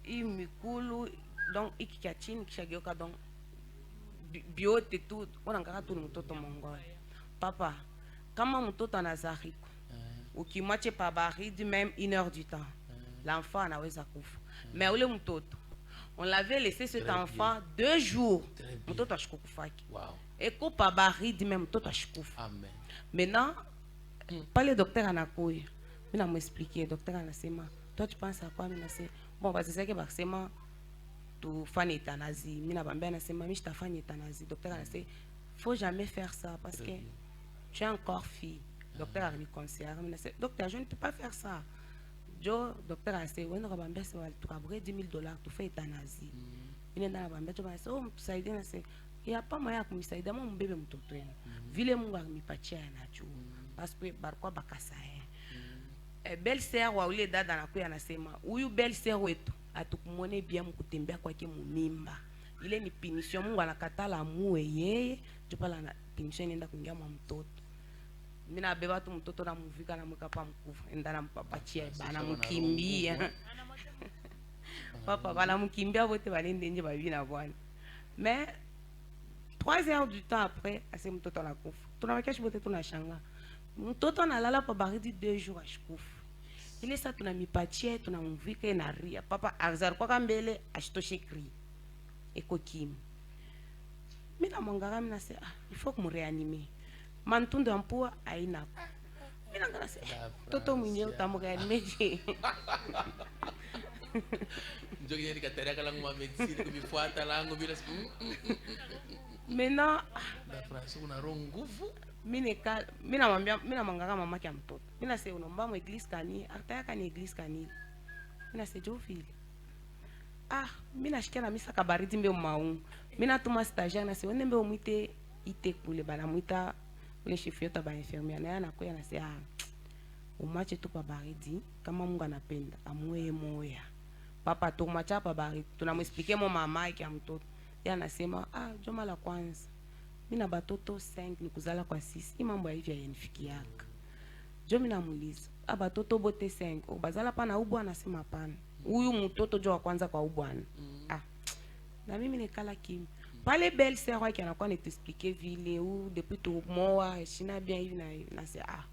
imikulu donc ikiachini kishageuka donc biote tout onangaka tu mtoto mongol. Papa, kama mtoto anazariko ukimwache pa baridi même 1 heure du temps, l'enfant anaweza kufa. Mais ule mtoto on l'avait laissé cet enfant 2 jours. Mtoto ashikufaki. Wow. Et ko pa baridi même mtoto ashikufa. Amen. Maintenant pas le docteur anakoya. Mina m'expliquer docteur anasema, toi tu penses à quoi? Mina c'est bon parce que c'est que basema tu fanya euthanasie. Mina bambia anasema mimi sitafanya euthanasie. Docteur anasema faut jamais faire ça parce que tu es encore fille. Docteur a me conseillé. Docteur, je ne peux pas faire ça. Jo, docteur a dit, oui, tu vas $10 000, tu fais euthanasie. Il est dans la bambette, tu vas dire, oh, ça aide, il n'y a pas moyen de me aider, mon bébé me tourne. Ville mon gars me patie à nature. Parce que barquois bakasa. Belle-sœur ou les dates dans la couille à la sema. Ou belle-sœur ou tout, à tout monnaie bien mon coutembe quoi que mon mimba. Il est une punition, mon gars kata la mouée, tu parles la punition n'enda kunga mon tot. Mina beba tu mtoto na muvika na mkapa mkufu endana mpapachia bana mkimbia papa bana mkimbia wote balende nje babina bwana. Mais 3 heures du temps après ase mtoto na kufa tunawakesha wote tunashanga mtoto analala pa baridi 2 jours ashikufa ile sasa tunamipachia tunamvika na ria papa azar kwa kambele ashitoshe kri eko kim mina mongara mina se il faut que me réanimer mantundo ampua aina mina ngana se toto mwenye utamureanimeje njogi ni katereka langu ma medicine kubifuata langu bila maintenant la France una ronguvu mina mwambia mina mangaka mama ya mtoto mina se unomba mu église kani ataka ni église kani mina se jofili mina shikia na misa kabaridi mbe maungu mina tuma stagiaire na se onembe omite ite kule bana muita ule chef yota ba infirmière na anakuya na se umache tu pa baridi kama Mungu anapenda amweye moya papa tukumwacha hapa bari tunamwexplique mo mama yake ya mtoto. Yeye anasema joma la kwanza mimi na batoto 5 nikuzala kwa 6 hii mambo ya hivi hayanifikiaka. Jo mimi namuuliza batoto bote 5 bazala pana ubwana, anasema hapana, huyu mtoto jo wa kwanza kwa ubwana. Na mimi nikala kimi pale belle sœur yake anakuwa anatuexpliquer vile ou depuis tout mois shina bien hivi na hivi na sasa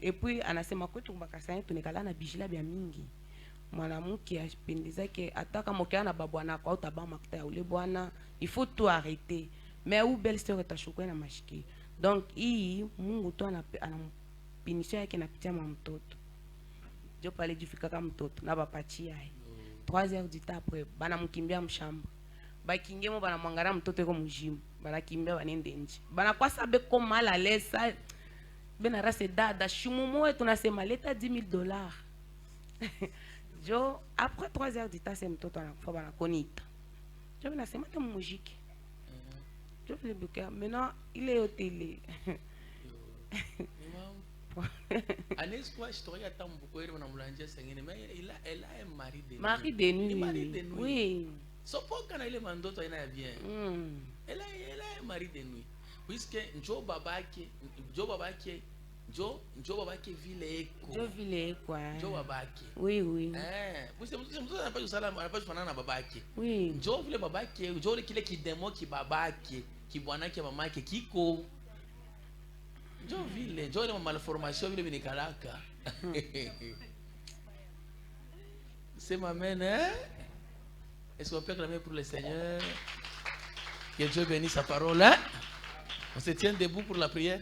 et puis anasema kwetu mbakasanya tunikala na bijila bya mingi, mwanamke apendezake ataka mokea na babwana kwa utabama makuta ya ule bwana, il faut tout arrêter. Mais ou belle sœur etashukua na mashiki, donc hii Mungu tu anampinisha yake napitia mtoto jo pale jifika kama mtoto na bapachia 3 heures du temps après bana mkimbia mshamba bakingemo bana mwangara mtoto yuko mjimu bana kimbia banende nje bana kwa sabe ko mala lesa bena rase dada shumumu wetu tunasema leta $10,000 jo après 3 heures du temps c'est mtoto anakufa bana konita jo bena sema te mujiki jo vile buka maintenant il est au télé. Anis quoi je t'aurais attend beaucoup et on a moulangé sengene mais elle a un mari de nuit. Mari de nuit. Mari de nuit. Oui. So pour quand il mando toi il a bien. Elle a un mari de nuit. Puisque Joe babake vile eko. Jo vile eko. Joe babake. Oui oui. Puisque mtu anapaswa usala anapaswa fanana na babake. Oui. Joe vile babake, Joe kile kidemo ki babake, ki bwanake mamake kiko. Jo vile, jo ile malformation vile binikalaka. C'est ma mère, hein? Est-ce qu'on peut acclamer pour le Seigneur? Que Dieu bénisse sa parole, hein? On se tient debout pour la prière.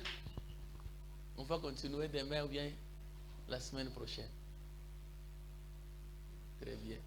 On va continuer demain ou bien la semaine prochaine. Très bien.